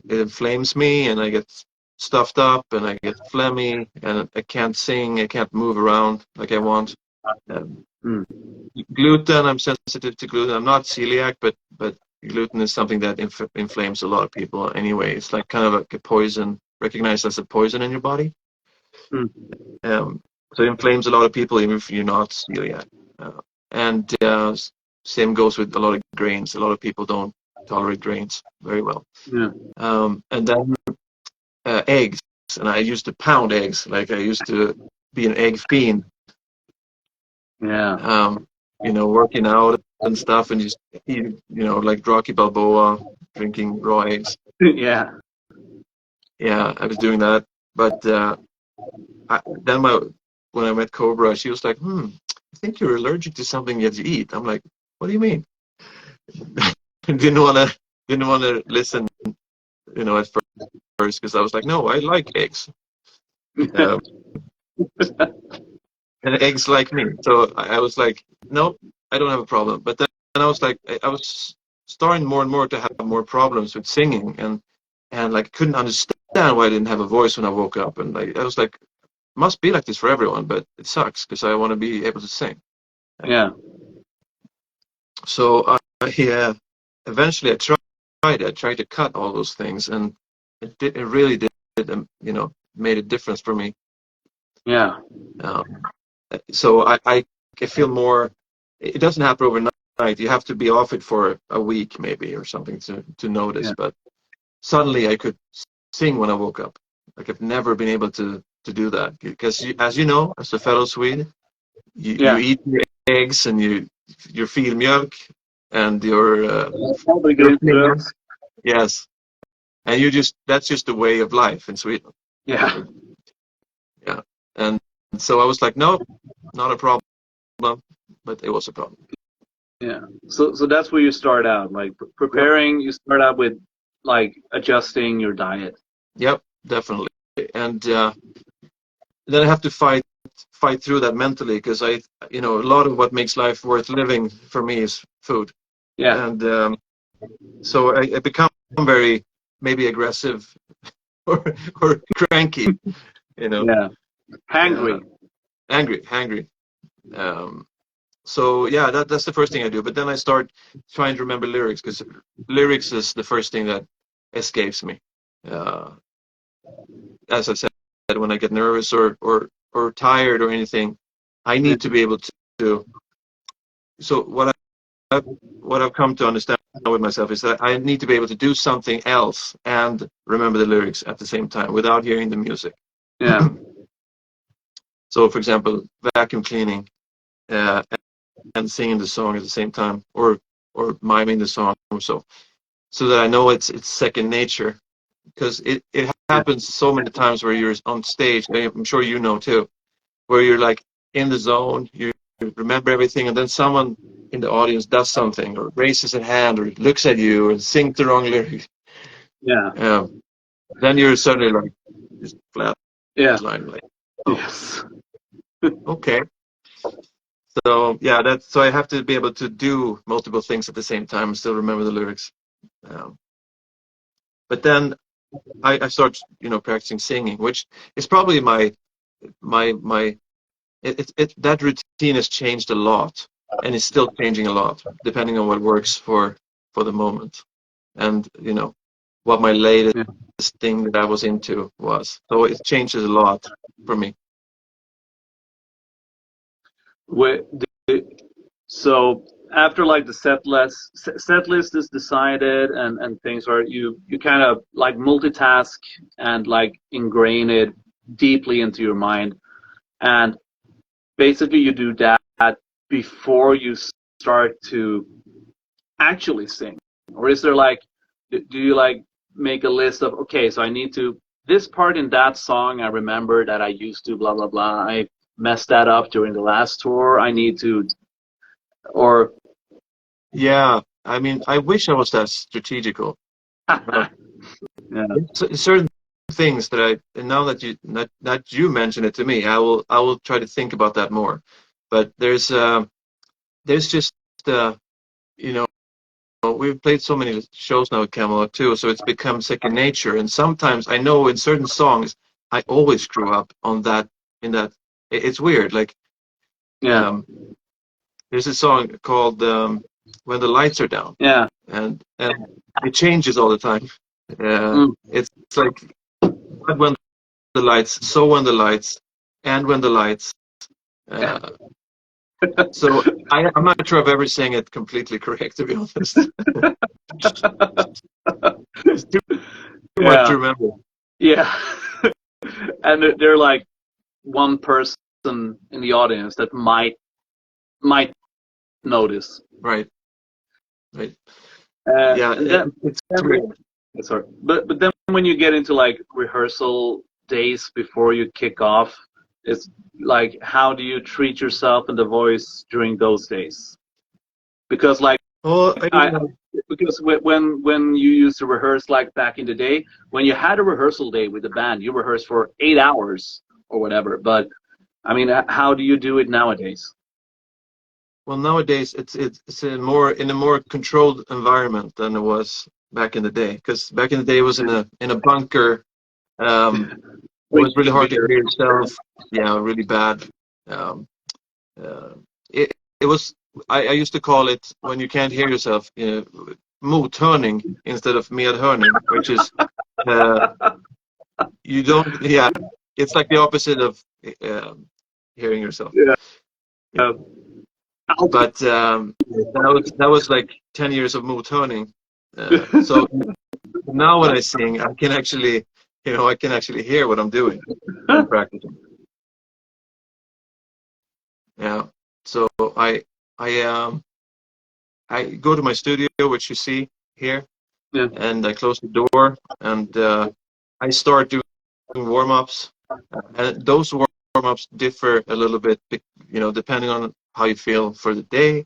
inflames me and I get stuffed up and I get phlegmy and I can't sing, I can't move around like I want. Um, mm, Gluten, I'm sensitive to gluten. I'm not celiac, but gluten is something that inflames a lot of people anyway. It's like kind of like a poison, recognized as a poison in your body. mm, Um, so it inflames a lot of people, even if you're not celiac. And same goes with a lot of grains. A lot of people don't tolerate grains very well. yeah, And then eggs, and I used to pound eggs. Like I used to be an egg fiend. yeah, Um, working out and stuff, and just eat, like Rocky Balboa, drinking raw eggs. yeah, Yeah, I was doing that. But then when I met Cobra, she was like, I think you're allergic to something that you eat. I'm like, what do you mean? didn't wanna listen, at first, because I was like, no, I like eggs. Um, and eggs like me. So I was like, no, I don't have a problem. But then I was like, I was starting more and more to have more problems with singing, and like couldn't understand why I didn't have a voice when I woke up, and like I was like, must be like this for everyone, but it sucks because I want to be able to sing. Yeah. So eventually I tried to cut all those things, and it really did, made a difference for me. Yeah. Um, so I feel more. It doesn't happen overnight. You have to be off it for a week maybe or something to notice. Yeah. But suddenly I could sing when I woke up. Like I've never been able to do that because as you know, as a fellow Swede, you Yeah. eat your eggs and you feel milk and I'll probably get your into finger. it. Yes, and that's just the way of life in Sweden. Yeah. Yeah, and so I was like, no, not a problem, but it was a problem. Yeah. So that's where you start out, like Yep, preparing. You start out with like adjusting your diet. yep, definitely. And then I have to fight through that mentally because a lot of what makes life worth living for me is food, Yeah. and so I become very maybe aggressive or cranky, you know, Yeah. uh, Hangry. hangry. Um, so yeah, that's the first thing I do. But then I start trying to remember lyrics because lyrics is the first thing that escapes me. Uh, as I said, when I get nervous or tired or anything, I Yeah. need to be able to. So what I've come to understand with myself is that I need to be able to do something else and remember the lyrics at the same time without hearing the music. Yeah. So, for example, vacuum cleaning uh, and singing the song at the same time, or miming the song, so that I know it's second nature. Because it Yeah. happens so many times where you're on stage. I'm sure you know too, where you're like in the zone, you remember everything, and then someone in the audience does something, or raises a hand, or looks at you, or sings the wrong lyric. Yeah. Um, then you're suddenly like just flat Yeah. line, like, oh, Yes. okay. So yeah, that's so I have to be able to do multiple things at the same time and still remember the lyrics. Um, but then I start, practicing singing, which is probably my that routine has changed a lot, and it's still changing a lot depending on what works for the moment, and what my latest Yeah. thing that I was into was. So it changes a lot for me. Wait, so after like the set list is decided and things are you kind of like multitask and like ingrain it deeply into your mind, and basically you do that before you start to actually sing, or is there like do you like make a list of, okay, so I need to this part in that song I remember that I used to blah blah blah, I messed that up during the last tour, I need to, or Yeah, I mean, I wish I was that strategical. Uh, yeah. certain things that and now that you mention it to me, I will try to think about that more. But there's just uh, you know we've played so many shows now with Camelot too, so it's become second nature. And sometimes I know in certain songs I always screw up on that. In that, it's weird. Like Yeah. um, there's a song called "When the Lights Are Down," Yeah. and it changes all the time. Mm. It's like but when the lights, so when the lights, and when the lights. Yeah. Uh, so I'm not sure I've ever sang it completely correct, to be honest. It's too much Yeah. to remember. Yeah. And they're like one person in the audience that might notice. Right, right. Yeah, And it's then weird. sorry, but then when you get into like rehearsal days before you kick off, it's like how do you treat yourself and the voice during those days? Because like Oh, I because when you used to rehearse like back in the day, when you had a rehearsal day with the band, you rehearsed for 8 hours or whatever. But I mean, how do you do it nowadays? well, nowadays it's in a more controlled environment than it was back in the day. Because back in the day, it was in a bunker. It was really Drinking hard to beer. hear yourself. Yeah, really bad. Um, uh, it was. I used to call it when you can't hear yourself, mothörning instead of medhörning, which is uh, you don't. Yeah, it's like the opposite of hearing yourself. Yeah. Alto. But that was like 10 years of mothörning. So now when I sing, I can actually, I can actually hear what I'm doing when I'm practicing. Yeah. So I um I go to my studio, which you see here, Yeah. and I close the door, and I start doing warm-ups. And those warm-ups differ a little bit, depending on how you feel for the day,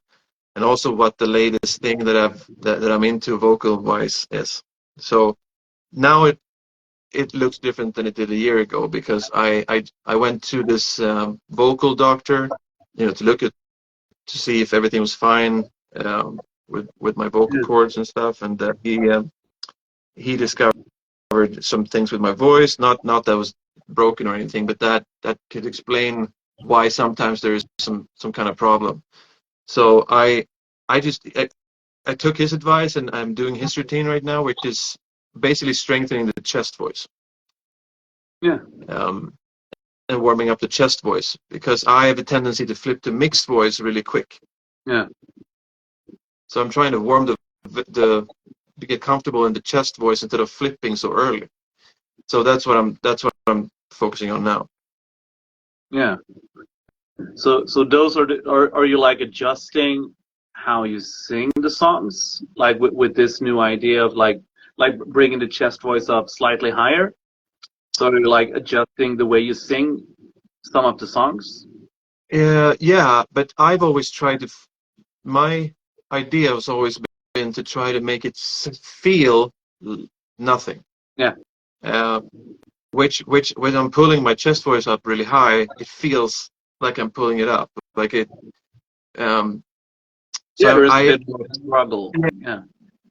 and also what the latest thing that I'm into vocal wise is. So now it looks different than it did a year ago because I went to this vocal doctor, to see if everything was fine with my vocal cords and stuff, and he discovered some things with my voice, not that was broken or anything, but that could explain why sometimes there is some kind of problem. So I took his advice, and I'm doing his routine right now, which is basically strengthening the chest voice. Yeah. Um, and warming up the chest voice because I have a tendency to flip to mixed voice really quick. Yeah. So I'm trying to warm the to get comfortable in the chest voice instead of flipping so early. So that's what I'm focusing on now. Yeah. So those are you like adjusting how you sing the songs, like with this new idea of like bringing the chest voice up slightly higher? So you're like adjusting the way you sing some of the songs? Yeah, but I've always tried to. My idea has always been to try to make it feel nothing. Yeah. Uh, which when I'm pulling my chest voice up really high, it feels like I'm pulling it up, like it. Um, Yeah, so there is a I bit more struggle. Yeah.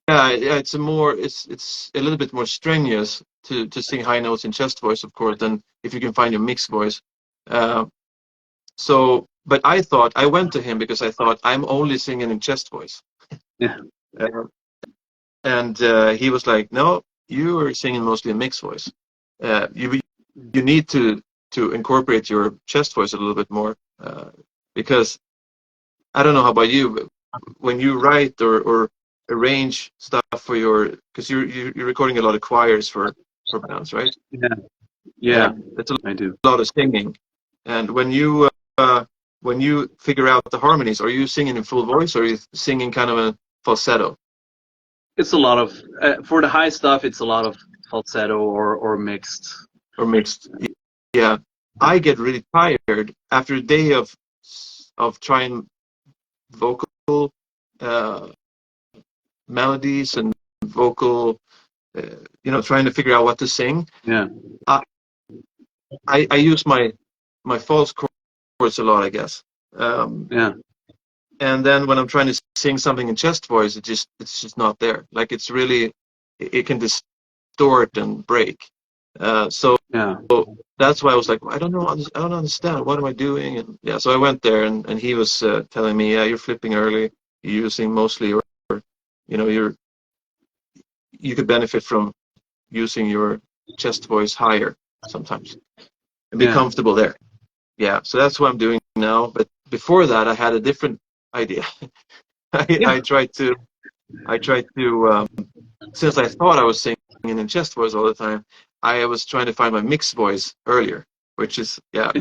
Yeah, it's a little bit more strenuous to sing high notes in chest voice, of course, than if you can find your mixed voice. Uh, but I went to him because I thought I'm only singing in chest voice, Yeah. uh, and he was like, "No, you are singing mostly in mixed voice. You need to incorporate your chest voice a little bit more because I don't know how about you, but when you write or arrange stuff for because you're recording a lot of choirs for bands, right? Yeah. Yeah, And it's a I do. lot of singing. And when you figure out the harmonies, are you singing in full voice or are you singing kind of a falsetto It's a lot of for the high stuff. It's a lot of falsetto or mixed. or mixed? Yeah, I get really tired after a day of trying vocal uh, melodies and vocal, trying to figure out what to sing. Yeah. I I use my false chords a lot, I guess. Um, Yeah. and then when I'm trying to sing something in chest voice, it's just not there. Like it's really it can distort and break. So Yeah. that's why I was like, I don't know, I don't understand. What am I doing? And yeah, so I went there, and he was telling me, yeah, you're flipping early. You're using mostly, or you know, you could benefit from using your chest voice higher sometimes and be Yeah. comfortable there. Yeah, so that's what I'm doing now. But before that, I had a different idea. I, Yeah. I tried to, I tried to, since I thought I was singing in chest voice all the time, I was trying to find my mixed voice earlier, which is, yeah,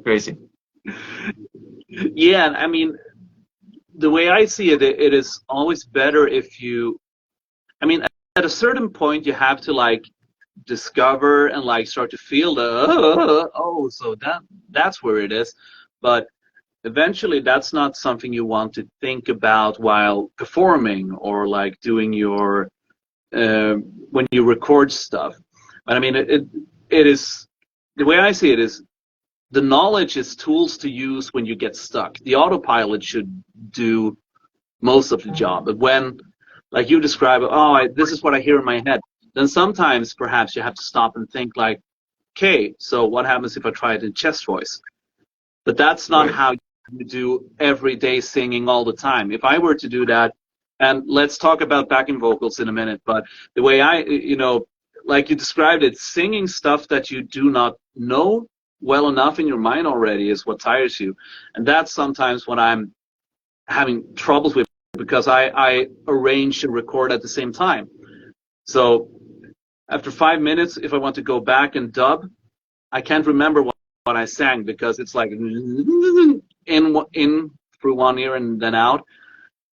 crazy. Yeah. And I mean, the way I see it, it is always better if you. I mean, at a certain point, you have to like discover and like start to feel the so that's where it is, but eventually that's not something you want to think about while performing or like doing your when you record stuff. But I mean, it is the way I see it is the knowledge is tools to use when you get stuck. The autopilot should do most of the job. But when, like you describe, this is what I hear in my head, then sometimes perhaps you have to stop and think like, okay, so what happens if I try it in chest voice? But that's not Right. how you do everyday singing all the time. If I were to do that, and let's talk about backing vocals in a minute, but the way like you described it, singing stuff that you do not know well enough in your mind already is what tires you. And that's sometimes what I'm having troubles with, because I arrange and record at the same time. So after 5 minutes, if I want to go back and dub, I can't remember what I sang, because it's like in through one ear and then out,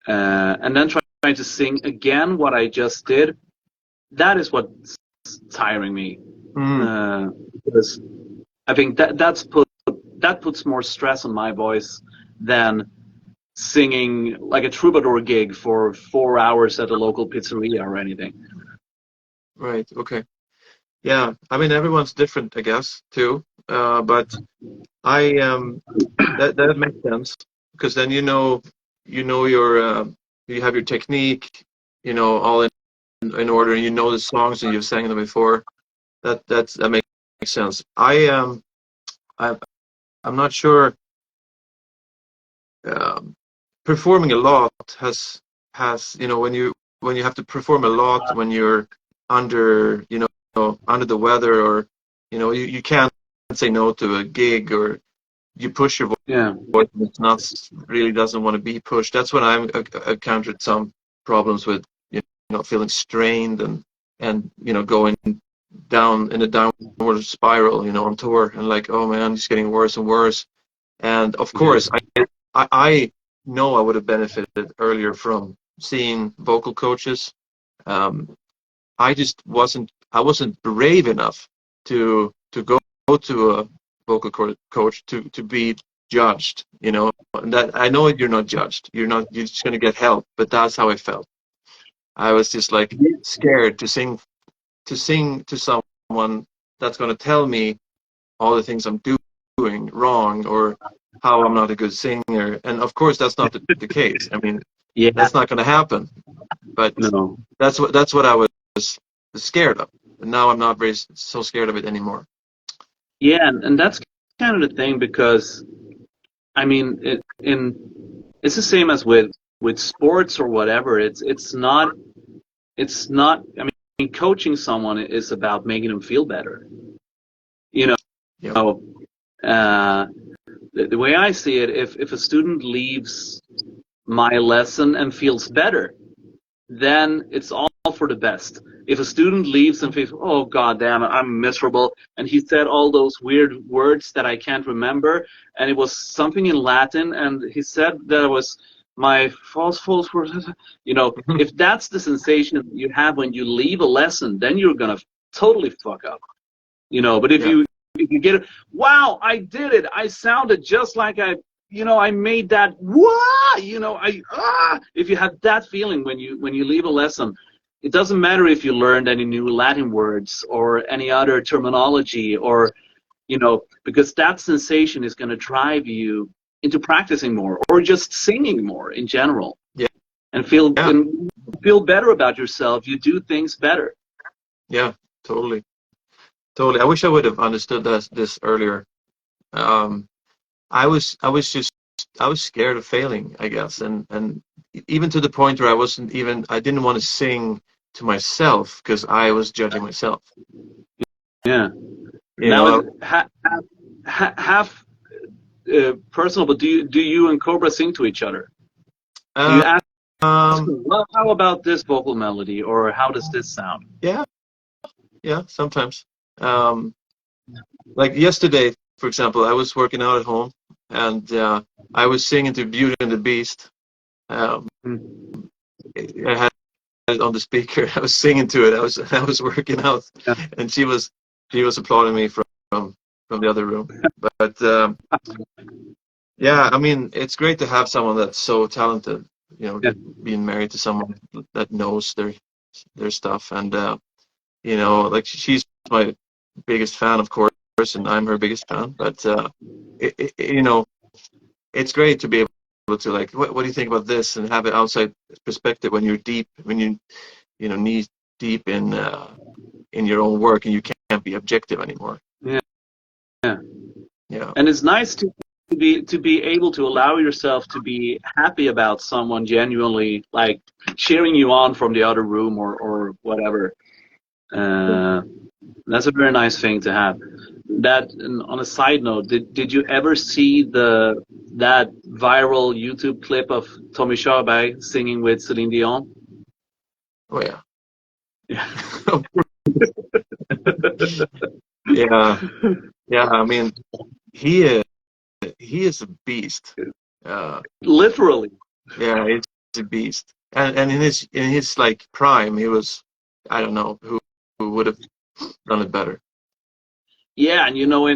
and then trying to sing again what I just did. That is what's tiring me, because I think that puts more stress on my voice than singing like a troubadour gig for 4 hours at a local pizzeria or anything. Right. Okay. Yeah. I mean, everyone's different, I guess, too. But I that makes sense, because then you know your you have your technique, all in order, and you know the songs and you've sang them before. That makes sense. I'm not sure. Performing a lot has when you have to perform a lot when you're under under the weather, or you can't say no to a gig, or you push your Yeah. voice and it's not really doesn't want to be pushed. That's when I've encountered some problems with feeling strained, and going down in a downward spiral on tour, and like, oh man, it's getting worse and worse. And of course, I know I would have benefited earlier from seeing vocal coaches. I just wasn't brave enough to go to a vocal coach to be judged. And that I know you're not judged. You're just going to get help. But that's how I felt. I was just like scared to sing to someone that's going to tell me all the things I'm doing wrong, or how I'm not a good singer. And of course, that's not the case. I mean, Yeah. that's not going to happen. But No. that's what I was scared of. And now I'm not so scared of it anymore. Yeah, and that's kind of the thing, because I mean, it's the same as with sports or whatever. It's not. I mean, coaching someone is about making them feel better. You Yeah. know, uh, the way I see it, if a student leaves my lesson and feels better, then it's all for the best. If a student leaves and feels, oh god damn it, I'm miserable, and he said all those weird words that I can't remember, and it was something in Latin, and he said that it was my false words, if that's the sensation you have when you leave a lesson, then you're gonna totally fuck up. But if you get it, wow, I did it, I sounded just like I made that if you have that feeling when you leave a lesson, it doesn't matter if you learned any new Latin words or any other terminology, or because that sensation is going to drive you into practicing more, or just singing more in general. Yeah. And feel better about yourself. You do things better. Yeah, totally. I wish I would have understood this earlier. I was scared of failing, I guess, and even to the point where I didn't want to sing to myself, because I was judging myself. Yeah. Now, half personal, but do you and Cobra sing to each other? Do you ask, well, how about this vocal melody, or how does this sound? Yeah, sometimes. Like yesterday, for example, I was working out at home, and I was singing to Beauty and the Beast. I had it on the speaker. I was singing to it. I was working out, and she was applauding me from the other room. But yeah, I mean, it's great to have someone that's so talented. Being married to someone that knows their stuff, and like she's my biggest fan, of course, and I'm her biggest fan. But you know, it's great to be able to like, what do you think about this, and have an outside perspective when you're deep, you know, knee deep in your own work, and you can't be objective anymore. Yeah. Yeah. Yeah. And it's nice to be able to allow yourself to be happy about someone genuinely like cheering you on from the other room or whatever. That's a very nice thing to have. That, and on a side note, did you ever see that viral YouTube clip of Tommy Karevik singing with Celine Dion? Oh yeah. Yeah. Yeah. Yeah. I mean, he is a beast. Literally. Yeah, he's a beast. And in his like prime, he was, I don't know who would have done it better. Yeah, and you know,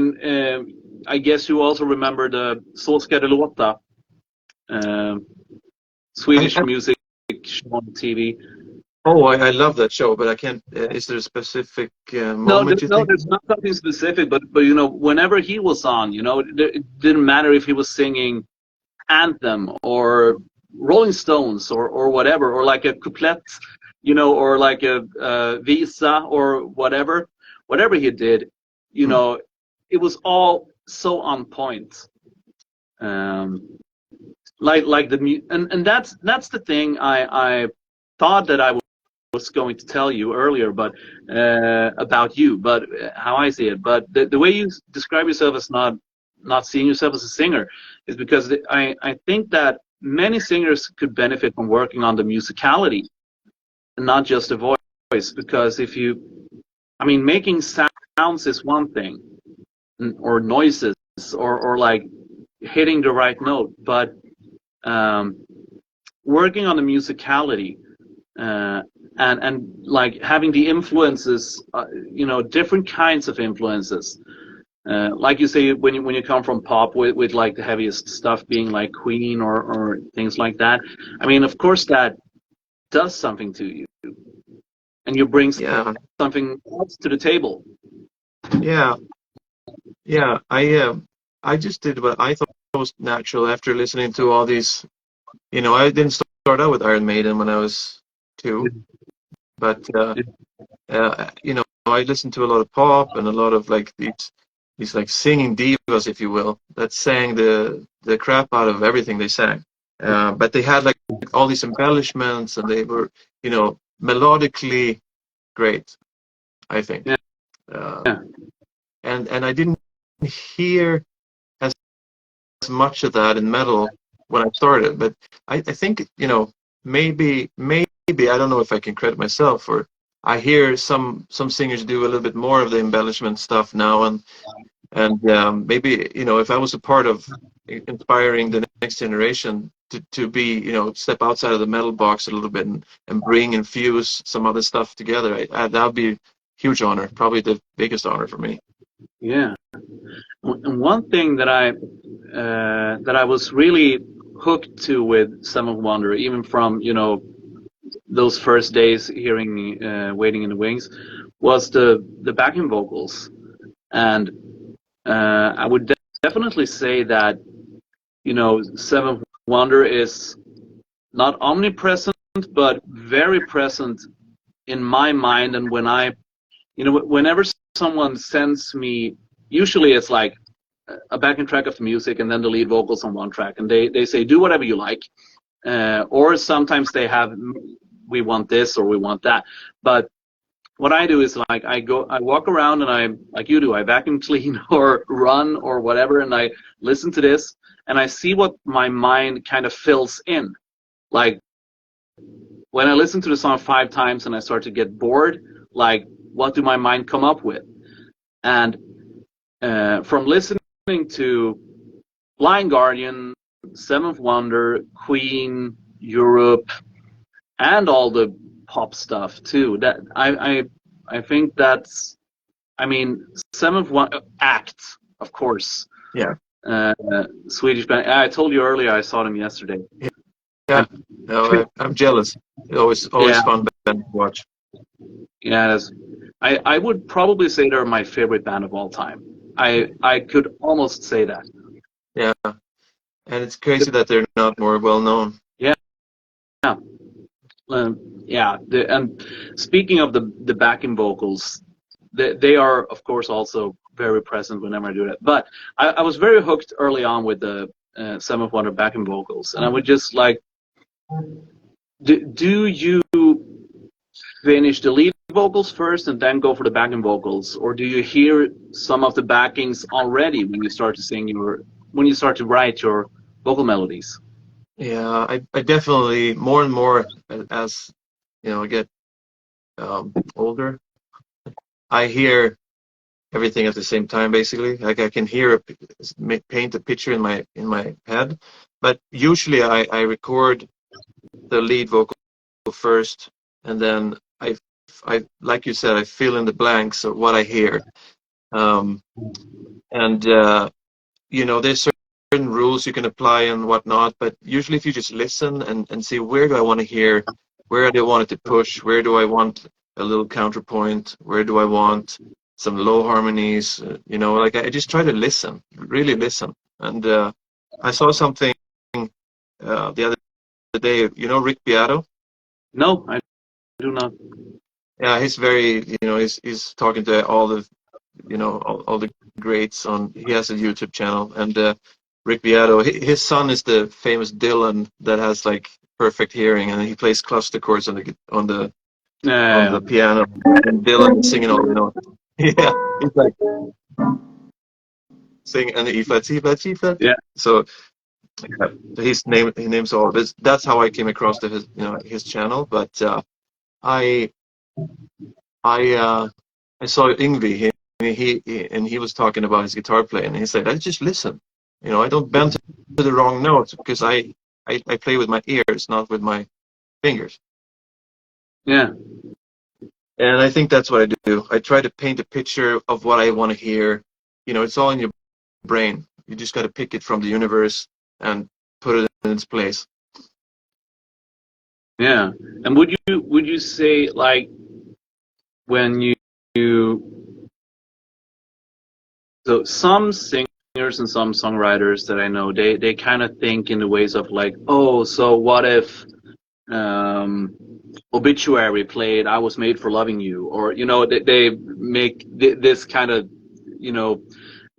I guess you also remember the Så ska det låta, Swedish music show on TV. Oh, I love that show, but I can't. Is there a specific moment you think? There's not something specific, but you know, whenever he was on, you know, it didn't matter if he was singing Anthem or Rolling Stones or whatever, or like a couplet, you know, or like a visa or whatever he did, you know, it was all so on point. Like and that's the thing I thought that I was going to tell you earlier, but about you, but how I see it. But the way you describe yourself as not seeing yourself as a singer is because I think that many singers could benefit from working on the musicality and not just the voice. Because I mean, making sounds is one thing, or noises, or like hitting the right note, but working on the musicality and like having the influences, you know, different kinds of influences. Like you say, when you come from pop with like the heaviest stuff being like Queen or things like that. I mean, of course that does something to you, and you bring something else to the table. Yeah, yeah. I just did what I thought was natural after listening to all these. You know, I didn't start out with Iron Maiden when I was 2, but you know, I listened to a lot of pop and a lot of like these like singing divas, if you will, that sang the crap out of everything they sang. But they had like all these embellishments, and they were, you know, melodically great, I think. Yeah. And I didn't hear as much of that in metal when I started, but I think, you know, maybe I don't know if I can credit myself, or I hear some singers do a little bit more of the embellishment stuff now, and maybe, you know, if I was a part of inspiring the next generation to be, you know, step outside of the metal box a little bit and infuse some other stuff together, that would be a huge honor, probably the biggest honor for me. Yeah. And one thing that I was really hooked to with Seventh Wonder, even from, you know, those first days hearing Waiting in the Wings, was the backing vocals. And I would definitely say that, you know, Seventh Wonder is not omnipresent, but very present in my mind. And when you know, whenever someone sends me, usually it's like a backing track of the music and then the lead vocals on one track, and they say do whatever you like, or sometimes they have, we want this or we want that. But what I do is like I walk around and I, like you do, I vacuum clean or run or whatever, and I listen to this and I see what my mind kind of fills in. Like when I listen to the song 5 times and I start to get bored, like what do my mind come up with? And from listening to Blind Guardian, Seventh Wonder, Queen, Europe, and all the pop stuff too, that I think that's, I mean, Seventh Wonder, Act, of course. Yeah. Swedish band. I told you earlier I saw them yesterday. Yeah. No, I'm jealous. It's always fun band to watch. Yes, I would probably say they're my favorite band of all time. I could almost say that. Yeah, and it's crazy that they're not more well known. Yeah, yeah. And speaking of the backing vocals, they are of course also very present whenever I do that. But I was very hooked early on with the Seventh Wonder backing vocals, and I would just like, do you finish the lead vocals first and then go for the backing vocals, or do you hear some of the backings already when you start to sing when you start to write your vocal melodies? Yeah, I definitely more and more as I get older, I hear everything at the same time basically. Like I can hear paint a picture in my head, but usually I record the lead vocal first, and then I like you said, I fill in the blanks of what I hear. Um, and there's certain rules you can apply and whatnot, but usually if you just listen and see where do I want to hear, where do I want it to push, where do I want a little counterpoint, where do I want some low harmonies, like I just try to listen, really listen. And I saw something the other day, Rick Beato. No, I do not. Yeah, he's very, he's talking to all the, all the greats on. He has a YouTube channel, and Rick Beato, his son is the famous Dylan that has like perfect hearing, and he plays cluster chords on Yeah, the piano, and Dylan is singing all the notes. Yeah, he's like singing and the E flat, C flat, C flat. yeah, So yeah, he names all of it. That's how I came across to his channel. But I I I saw Yngwie. He was talking about his guitar playing, and he said, "I just listen. I don't bend to the wrong notes because I play with my ears, not with my fingers." yeah, And I think that's what I do. I try to paint a picture of what I want to hear. It's all in your brain. You just got to pick it from the universe and put it in its place. yeah. And would you say like when you so some singers and some songwriters that I know, they kind of think in the ways of like, oh, so what if Obituary played "I Was Made for Loving You," or they make this kind of,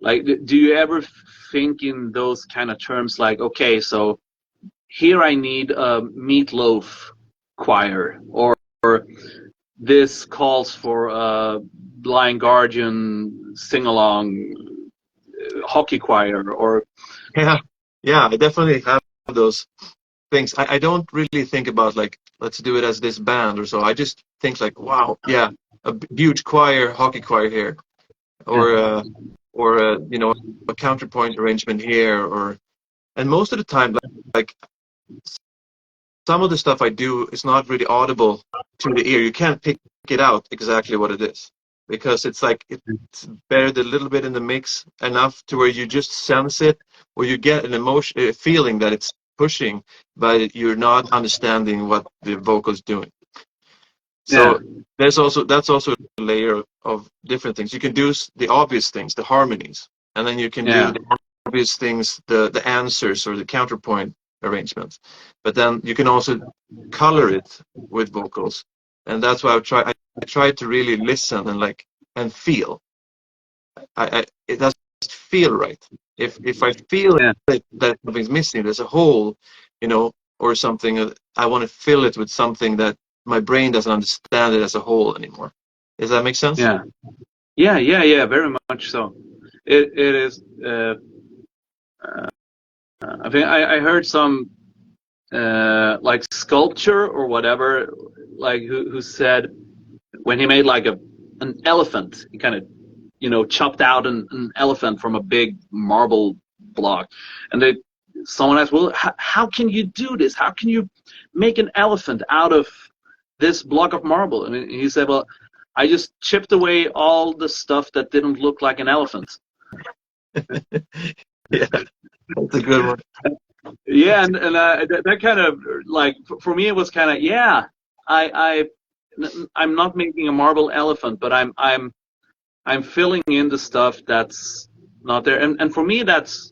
like, do you ever think in those kind of terms like, okay, so here I need a Meatloaf choir, or this calls for a Blind Guardian sing-along hockey choir, or Yeah, yeah, I definitely have those things. I don't really think about like let's do it as this band or so. I just think like, wow, yeah, huge choir, hockey choir here, yeah, or a counterpoint arrangement here, and most of the time like some of the stuff I do is not really audible to the ear. You can't pick it out exactly what it is because it's like it's buried a little bit in the mix enough to where you just sense it, or you get an emotion, a feeling that it's pushing, but you're not understanding what the vocal's doing. yeah, So that's also a layer of different things. You can do the obvious things, the harmonies, and then you can do yeah, the obvious things, the answers or the counterpoint arrangements. But then you can also color it with vocals, and that's why I try to really listen and feel. It has to feel right. If I feel yeah, that something's missing, there's a hole, or something. I want to fill it with something that my brain doesn't understand it as a whole anymore. Does that make sense? yeah, yeah, very much so. It is. I think I heard some like sculpture or whatever, like who said when he made like an elephant, he kind of chopped out an elephant from a big marble block, and someone asked, well, how can you do this? How can you make an elephant out of this block of marble? I mean, he said, well, I just chipped away all the stuff that didn't look like an elephant. Yeah, that's a good one. Yeah, and that kind of like for me it was kind of, yeah, I'm not making a marble elephant, but I'm I'm filling in the stuff that's not there, and for me that's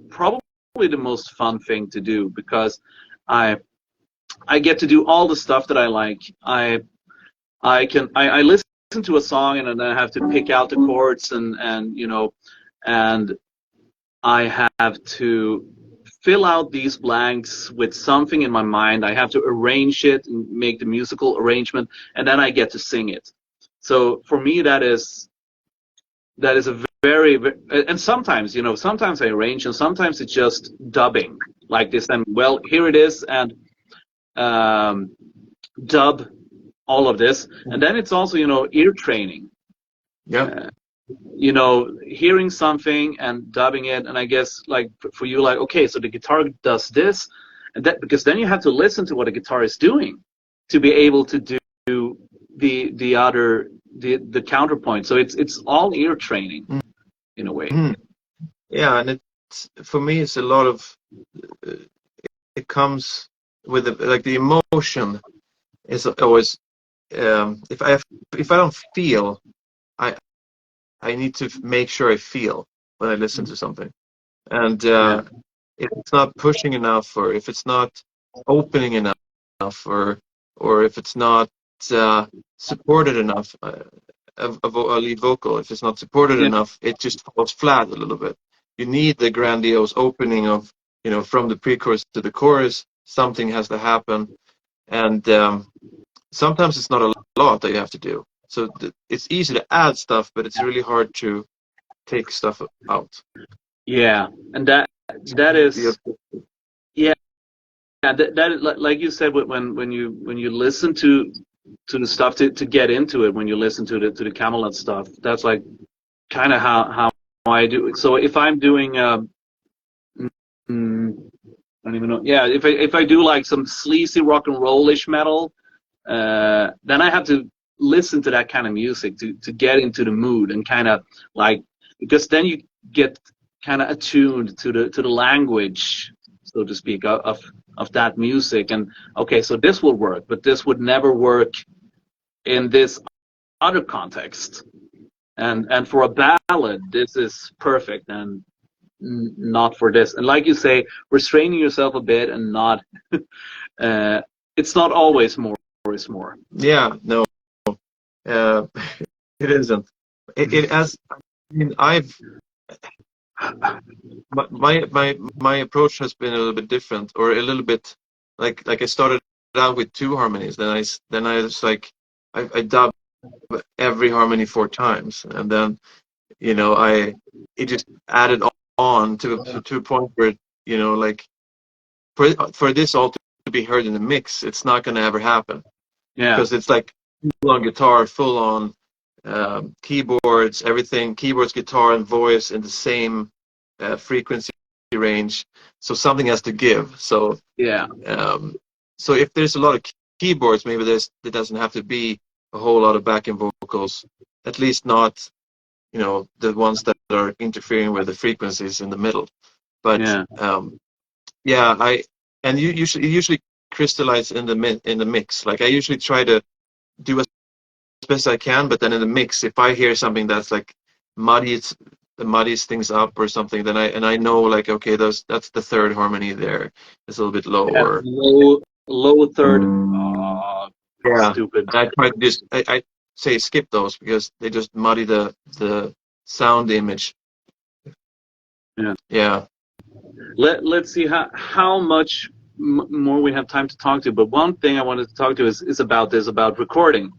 probably the most fun thing to do, because I I get to do all the stuff that I like. I listen to a song and then I have to pick out the chords, and you know, and I have to fill out these blanks with something in my mind. I have to arrange it and make the musical arrangement, and then I get to sing it. So for me, that is a and sometimes, you know, sometimes I arrange and sometimes it's just dubbing like this. And well, here it is, and um, dub all of this, and then it's also, you know, ear training. Yeah. You know, hearing something and dubbing it, and I guess like for you, like, okay, so the guitar does this, and that, because then you have to listen to what a guitar is doing to be able to do the other the counterpoint. So it's all ear training in a way. Mm. Yeah, and it's, for me, it's a lot of it comes with like the emotion is always if I don't feel, I I need to make sure I feel when I listen to something, and Yeah, if it's not pushing enough, or if it's not opening enough, or if it's not supported enough, a lead vocal, if it's not supported yeah, enough, it just falls flat a little bit. You need the grandiose opening of, you know, from the pre-chorus to the chorus. Something has to happen, and sometimes it's not a lot that you have to do. So it's easy to add stuff, but it's really hard to take stuff out. yeah, and that Yeah. is, yeah, like you said, when you listen to the stuff to get into it, when you listen to the Camelot stuff, that's like kind of how I do it. So if I'm doing I don't even know, yeah, if I do like some sleazy rock and rollish metal, then I have to listen to that kind of music to get into the mood, and kind of like, because then you get kind of attuned to the language, so to speak, of that music. And okay, so this will work, but this would never work in this other context. And for a ballad, this is perfect, and not for this. And like you say, restraining yourself a bit, and not uh, it's not always more is more. Yeah, no, uh, it isn't. It as I mean, I've my approach has been a little bit different, or a little bit like I started out with two harmonies, then I was like I dubbed every harmony 4 times, and then, you know, it just added on to a point where, you know, like for this all to be heard in the mix, it's not going to ever happen, Yeah, because it's like full on guitar, full on keyboards, everything, keyboards, guitar, and voice in the same frequency range. So something has to give. yeah, Um, so if there's a lot of keyboards, maybe there doesn't have to be a whole lot of backing vocals, at least not, you know, the ones that are interfering with the frequencies in the middle. But yeah, yeah, and you usually crystallize in the mix. Like I usually try to do as best I can, but then in the mix, if I hear something that's like muddies things up or something, then I know, like, okay, that's the third harmony there. It's a little bit yeah. lower. Low third. Oh, Yeah, stupid. and I try to just I say skip those because they just muddy the sound image. Yeah. Yeah. Let's see how much more we have time to talk to. But one thing I wanted to talk to is about this, about recording,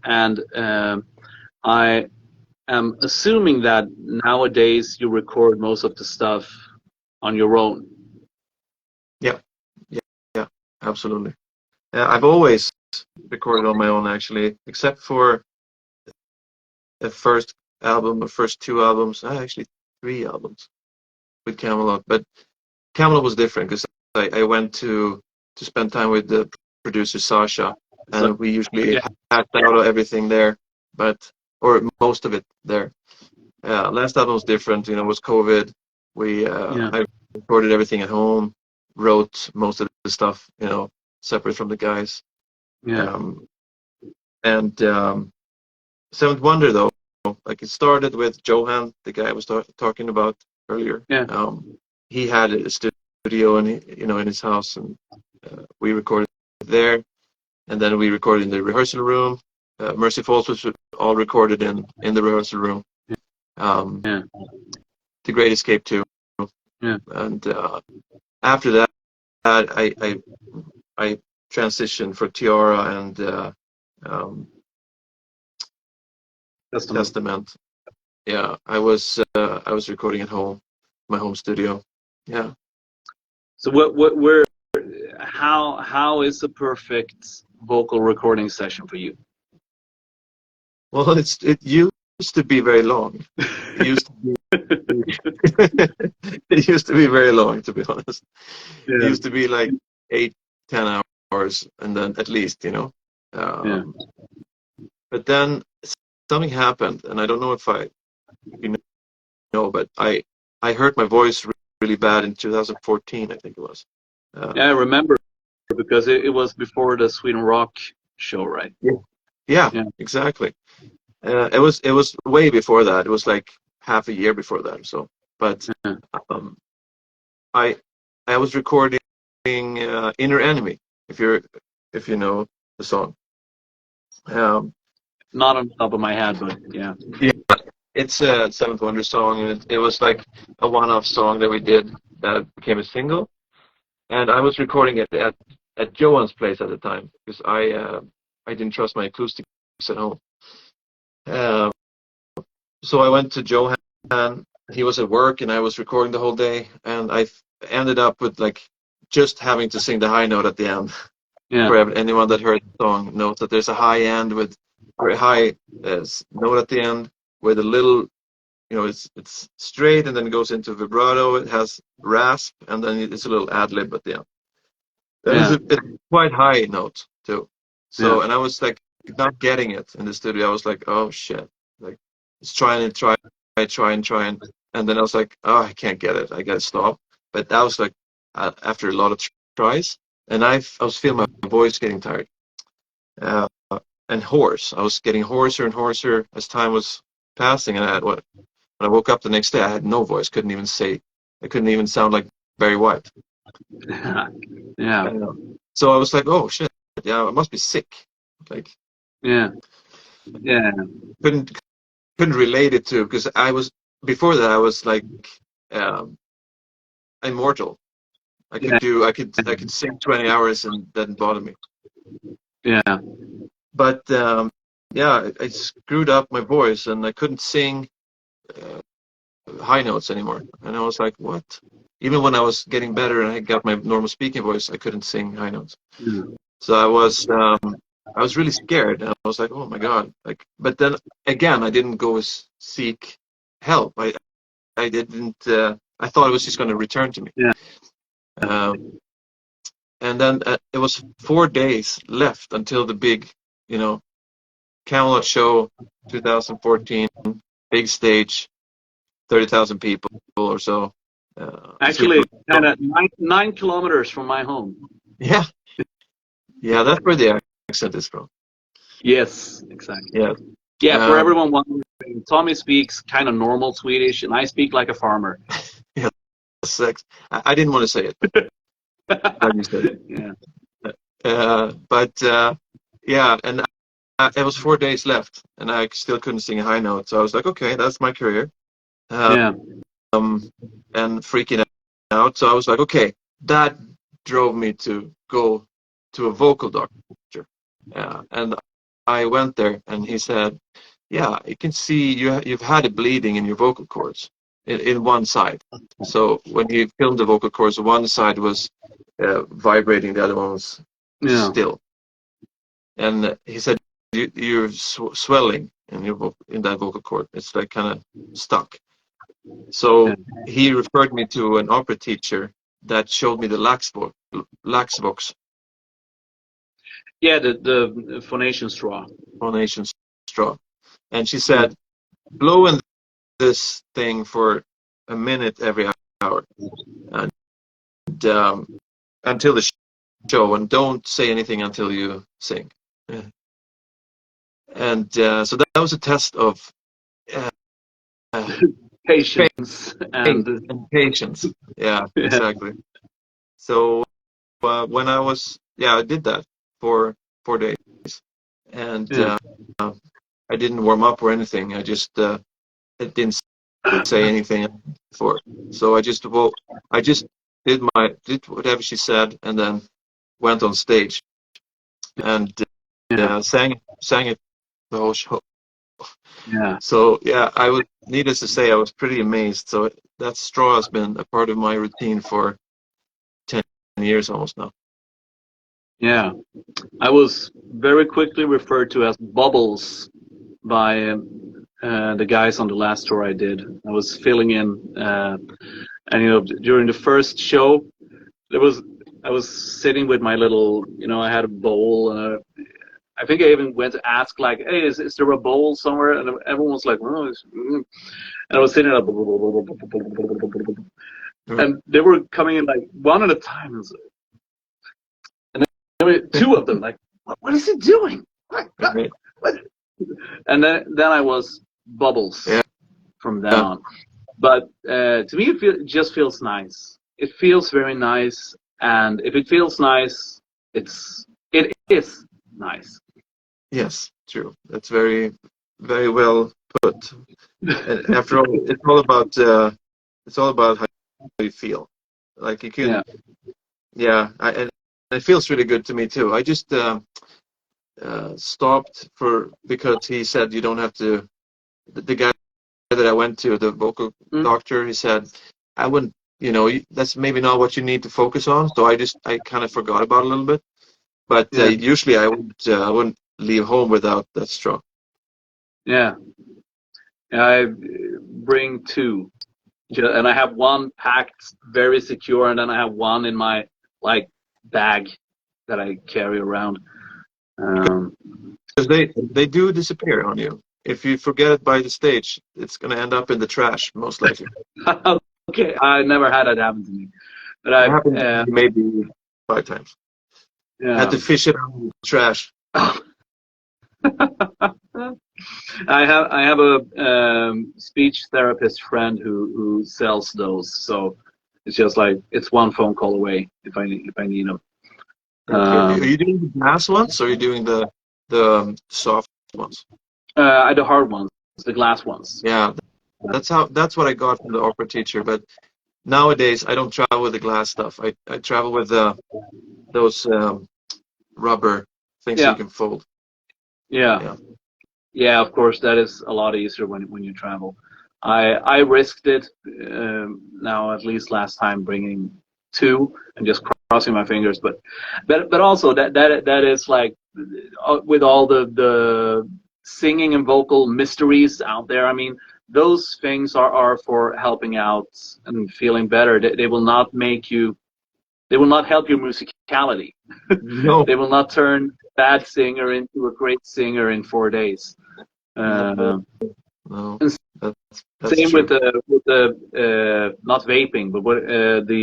and I am assuming that nowadays you record most of the stuff on your own. Yeah. Yeah. Yeah. Absolutely. I've always recorded on my own, actually, except for the first album, the first two albums, actually 3 albums with Camelot. But Camelot was different because I went to spend time with the producer Sasha, So and we usually yeah, hacked out everything there, or most of it there. Last album was different. You know, it was COVID. yeah, I recorded everything at home, wrote most of the stuff, you know, separate from the guys. yeah, Um, and Seventh Wonder, though, like it started with Johan, the guy I was talking about earlier. Yeah. He had a studio in his house, and we recorded there, and then we recorded in the rehearsal room. Mercy Falls was all recorded in the rehearsal room. Yeah. The Great Escape too. Yeah. And after that, I transitioned for Tiara and Testament. Yeah, I was recording at home, my home studio. Yeah. So how is the perfect vocal recording session for you? Well, it used to be very long. It used to be it used to be very long, to be honest. Yeah. It used to be like 8-10 hours, and then at least, Yeah. But then something happened, and I don't know if you know, but I hurt my voice really bad in 2014, I think it was. Yeah, I remember because it was before the Sweden Rock show, right? Yeah, exactly. It was way before that. It was like half a year before that. So, but I was recording Inner Enemy, if you know the song. Not on top of my head, but yeah. Yeah, it's a Seventh Wonder song, and it was like a one-off song that we did that became a single. And I was recording it at Johan's place at the time because I didn't trust my acoustics at home. So I went to Johan. He was at work, and I was recording the whole day. And I ended up with like just having to sing the high note at the end. Yeah. For anyone that heard the song knows that there's a high end with very high note at the end with a little, it's straight and then it goes into vibrato. It has rasp and then it's a little ad lib at the end. And it's a quite high note too. So and I was like not getting it in the studio. I was like, oh shit, like it's trying and try, and then I was like, oh, I can't get it. I gotta stop. But that was like after a lot of tries, and I was feeling my voice getting tired and hoarse. I was getting hoarser and hoarser as time was passing, and when I woke up the next day, I had no voice. Couldn't even say. I couldn't even sound like Barry White. Yeah. So I was like, oh shit, yeah, I must be sick. Like, yeah. Couldn't relate it to because before that I was like immortal. I could sing 20 hours and that didn't bother me. Yeah. But I screwed up my voice and I couldn't sing high notes anymore. And I was like, what? Even when I was getting better and I got my normal speaking voice, I couldn't sing high notes. So I was really scared. And I was like, oh my God. Like, but then again, I didn't go seek help. I didn't, I thought it was just going to return to me. Yeah. And then it was 4 days left until the big, Camelot show, 2014, big stage, 30,000 people or so. Actually, kind of 9 kilometers from my home. Yeah. Yeah, that's where the accent is from. Yes, exactly. Yeah. Yeah, for everyone wondering, Tommy speaks kind of normal Swedish, and I speak like a farmer. Yeah, I didn't want to say it. But you said it. Yeah. Yeah, and it was 4 days left, and I still couldn't sing a high note. So I was like, okay, that's my career. And freaking out. So I was like, okay, that drove me to go to a vocal doctor. And I went there, and he said, yeah, you can see you've had a bleeding in your vocal cords in one side. So when he filmed the vocal cords, one side was vibrating, the other one was still. And he said, you're swelling in that vocal cord. It's like kind of stuck. So he referred me to an opera teacher that showed me the Laxvox. Yeah, the phonation straw. Phonation straw. And she said, blow in this thing for a minute every hour. And until the show, and don't say anything until you sing. And so that was a test of patience faith and and patience. Yeah, yeah, exactly. So when I did that for 4 days, and yeah, I didn't warm up or anything. I didn't say anything before. So I just did whatever she said, and then went on stage and yeah, sang it the whole show. yeah, So yeah, needless to say, I was pretty amazed. So that straw has been a part of my routine for 10 years almost now. yeah. I was very quickly referred to as Bubbles by the guys on the last tour I did. I was filling in, and during the first show, there was I was sitting with my little, I had a bowl, and I think I even went to ask like, "Hey, is there a bowl somewhere?" And everyone was like, "Oh," and I was sitting there, and they were coming in like one at a time, and there were two of them like, "What is he doing? What?" And then I was Bubbles Yeah, from then on. But to me, it just feels nice. It feels very nice, and if it feels nice, it is nice. yes, true. That's very, very well put. And after all, it's all about how you feel. Like you Yeah, can, yeah, and it feels really good to me too. I just stopped because he said you don't have to. The guy that I went to, the vocal mm, doctor, he said I wouldn't. That's maybe not what you need to focus on. So I kind of forgot about it a little bit. But yeah, usually I wouldn't leave home without that straw. yeah. I bring two, and I have one packed very secure, and then I have one in my like bag that I carry around. Um, Because they do disappear on you. If you forget it by the stage, it's going to end up in the trash, most likely. okay, I never had that happen to me, but It happened uh, maybe 5 times. I had yeah. to fish it out of the trash. I have a speech therapist friend who sells those, so it's just like it's one phone call away if I need them. Okay. Are Um, you doing the glass ones or are you doing the soft ones? the hard ones, the glass ones. Yeah, that's what I got from the opera teacher. But nowadays I don't travel with the glass stuff. I travel with those rubber things that Yeah, you can fold. yeah, Yeah. yeah. Of course, that is a lot easier when you travel. I risked it now at least last time bringing two and just crossing my fingers, but also that is like with all the singing and vocal mysteries out there. I mean, those things are for helping out and feeling better. They will not make you. They will not help your musicality. No, They will not turn bad singer into a great singer in 4 days. no, Uh, no. and That's same with true. the not vaping, but what the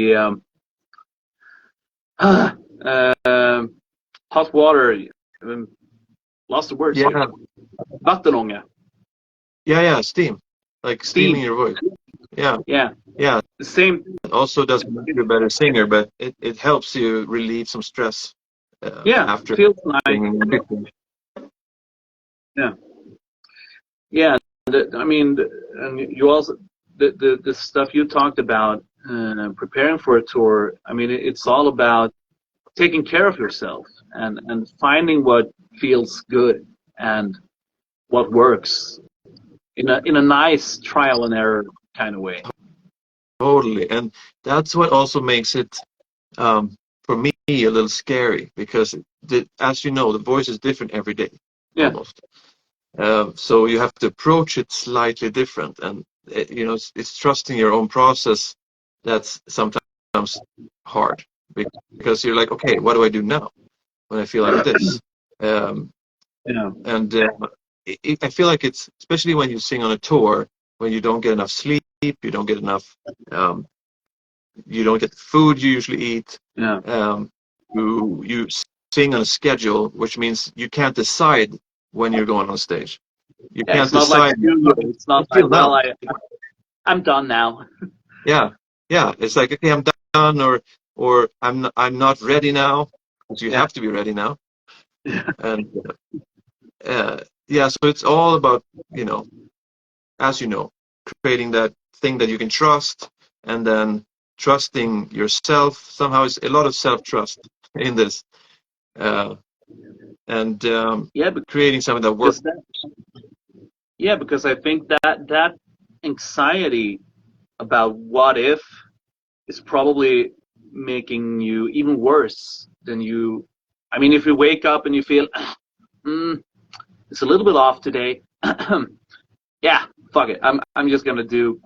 hot water. Um, Lost the words here. Yeah, Vattenånga. yeah. Steam, like steaming Steam. your voice. Yeah, Yeah. yeah. The same. It also doesn't make you a better singer, but it helps you relieve some stress Yeah. after Feels nice. singing. Yeah. Yeah. I mean, and you also the stuff you talked about preparing for a tour. I mean, it's all about taking care of yourself and finding what feels good and what works in a nice trial and error kind of way. Totally, and that's what also makes it for me a little scary because as you know, the voice is different every day, Yeah. almost. So you have to approach it slightly different, and it's trusting your own process that's sometimes hard because you're like, okay, what do I do now when I feel like this? Um, Yeah. and I feel like it's especially when you sing on a tour when you don't get enough sleep, you don't get enough, um, you don't get the food you usually eat. Yeah. Um, you sing on a schedule, which means you can't decide when you're going on stage. You Yeah, can't it's not like decide. it's not I like, feel well, now. I'm done now. Yeah, yeah. It's like, okay, I'm done, or I'm not ready now, because you Yeah. have to be ready now. And yeah, so it's all about, you know, as you know, creating that thing that you can trust, and then trusting yourself. Somehow, it's a lot of self-trust in this, uh, and Yeah, creating something that works. because because I think that anxiety about what if is probably making you even worse than you. I mean, if you wake up and you feel, mm, it's a little bit off today. Yeah, fuck it. I'm just gonna do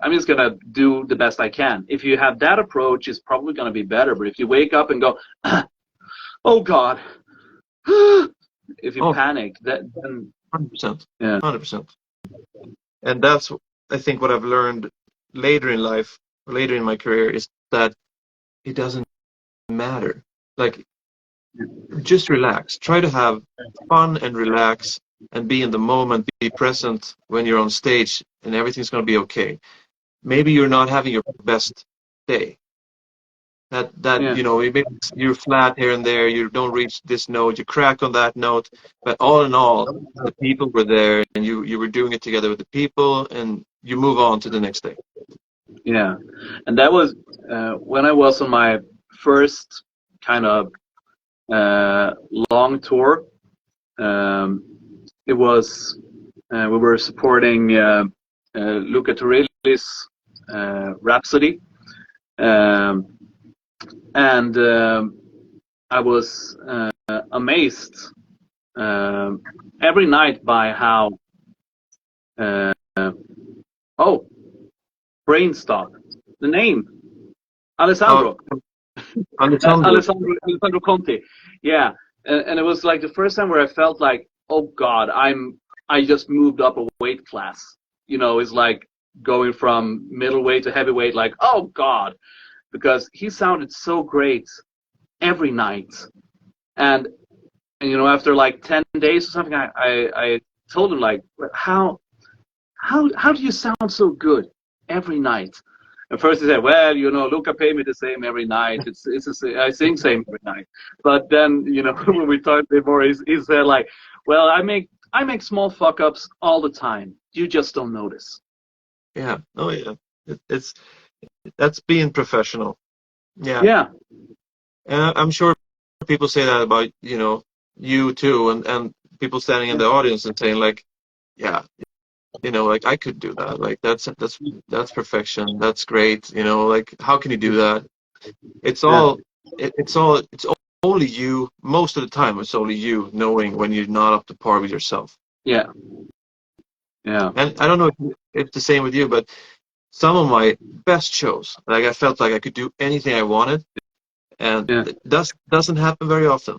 the best I can. If you have that approach, it's probably gonna be better. But if you wake up and go, oh God, if you Oh, panic, that then 100%, yeah, 100%. And that's, I think, what I've learned later in life, later in my career, is that it doesn't matter. Like, just relax. Try to have fun and relax and be in the moment, be present when you're on stage, and everything's going to be okay. Maybe you're not having your best day. That yeah, maybe you're flat here and there, you don't reach this note, you crack on that note, but all in all, the people were there, and you were doing it together with the people, and you move on to the next day. yeah. And that was when I was on my first kind of long tour. Um, it was we were supporting Luca Turilli's Rhapsody, um, and I was amazed every night by how oh, brain stop, the name Oh, Alessandro. Alessandro. Alessandro Conti. Yeah, and it was like the first time where I felt like, oh God, I just moved up a weight class. It's like going from middleweight to heavyweight. Like, oh God, because he sounded so great every night, and after like 10 days or something, I told him like, how do you sound so good every night? At first he said, well, Luca paid me the same every night. I sing same every night. But then, when we talked before, he said like, well, I make small fuck ups all the time. You just don't notice. Yeah. Oh, yeah. It's that's being professional. Yeah. Yeah, And I'm sure people say that about, you too, and people standing in the audience and saying like, yeah, like I could do that. Like that's perfection. That's great. Like how can you do that? It's yeah, all it's only you. Most of the time, it's only you knowing when you're not up to par with yourself. yeah, yeah, And I don't know if it's the same with you, but some of my best shows, like I felt like I could do anything I wanted, and yeah, it doesn't happen very often,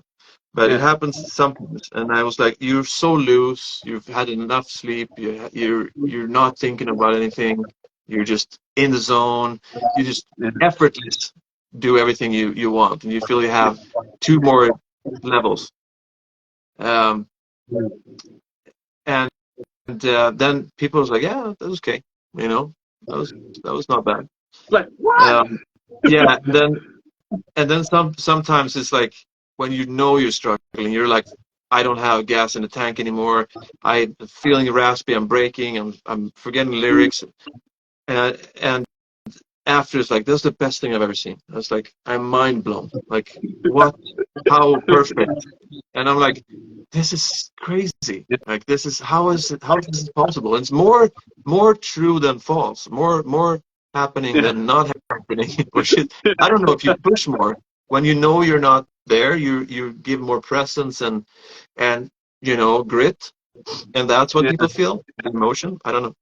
but it yeah, happens sometimes. And I was like, you're so loose, you've had enough sleep, you're not thinking about anything, you're just in the zone, you just yeah, effortless do everything you want, and you feel you have two more levels. Um, and then people was like, yeah, that was okay, that was not bad. like what? Um, yeah, and then sometimes it's like when you're struggling, you're like, I don't have gas in the tank anymore. I'm feeling raspy. I'm breaking. I'm forgetting lyrics. And after, it's like, that's the best thing I've ever seen. I was like, I'm mind blown. Like, what? How perfect? And I'm like, this is crazy. Like, this is how is this possible? And it's more true than false. More happening Yeah, than not happening. Or shit. I don't know if you push more when you know you're not there. You give more presence and grit, and that's what yeah. people feel. Emotion. I don't know.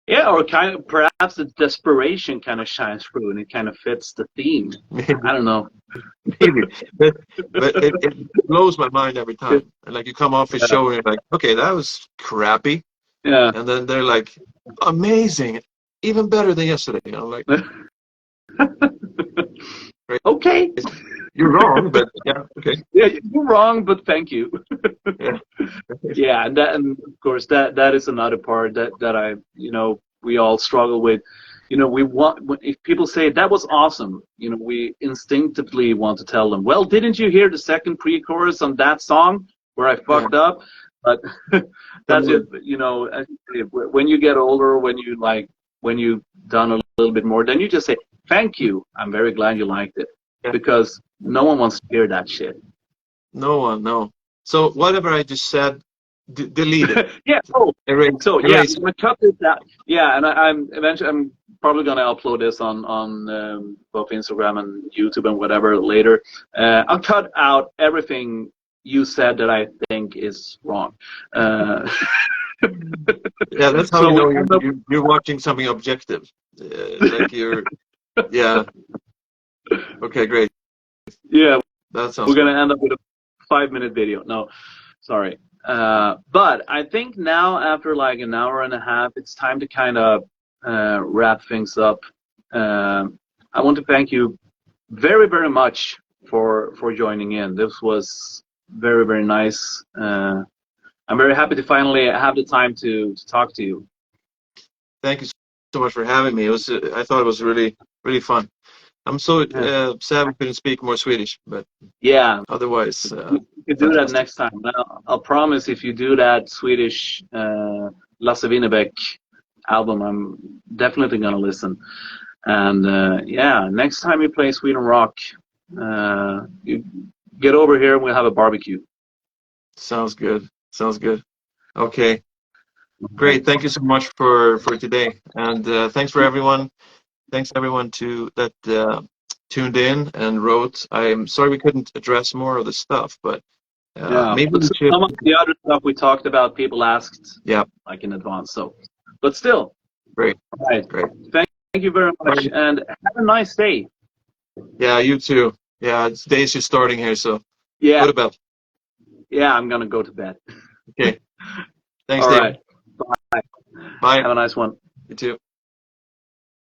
Yeah, or kind of perhaps the desperation kind of shines through and it kind of fits the theme. I don't know. Maybe, but it blows my mind every time. And like you come off a show and you're like, okay, that was crappy, Yeah. and then they're like, amazing, even better than yesterday. I'm like, great. Okay. You're wrong, but yeah, okay. Yeah, you're wrong, but thank you. Yeah. Yeah, and of course that is another part that I we all struggle with. We want if people say that was awesome, we instinctively want to tell them, well, didn't you hear the second pre-chorus on that song where I Yeah. fucked up? But that's it. When you get older, when you've done a little bit more, then you just say, thank you. I'm very glad you liked it, Yeah. because no one wants to hear that shit. No one, no. So whatever I just said, delete it. Yeah. Erase. So yeah, Erase. I'm gonna cut this out. Yeah, and I'm probably gonna upload this on both Instagram and YouTube and whatever later. I'll cut out everything you said that I think is wrong. Yeah, that's how So you know we end up, you're watching something objective. Like you're, yeah. Okay, great. yeah, That sounds we're good. gonna end up with a 5-minute video. No, sorry. But I think now, after like an hour and a half, it's time to kind of wrap things up. I want to thank you very, very much for joining in. This was very, very nice. I'm very happy to finally have the time to talk to you. Thank you so much for having me. It was, I thought it was really, really fun. I'm so sad we couldn't speak more Swedish, but Yeah, otherwise, you could do that fantastic. next time. I'll promise, if you do that Swedish Lasse Winnerbäck album, I'm definitely gonna listen. And yeah, next time you play Sweden Rock, you get over here and we'll have a barbecue. Sounds good. Sounds good. Okay, great. Thank you so much for today, and thanks for everyone. Thanks everyone that tuned in and wrote. I'm sorry we couldn't address more of the stuff, but Yeah, maybe but we should. some of the other stuff we talked about, people asked Yeah, like in advance. So, but still, great, all right. great. Thank you very much, and have a nice day. Yeah, you too. Yeah, it's days just starting here, so Yeah, go to bed. yeah, I'm gonna go to bed. Okay. Thanks, All David. right. Bye. Bye. Have a nice one. You too.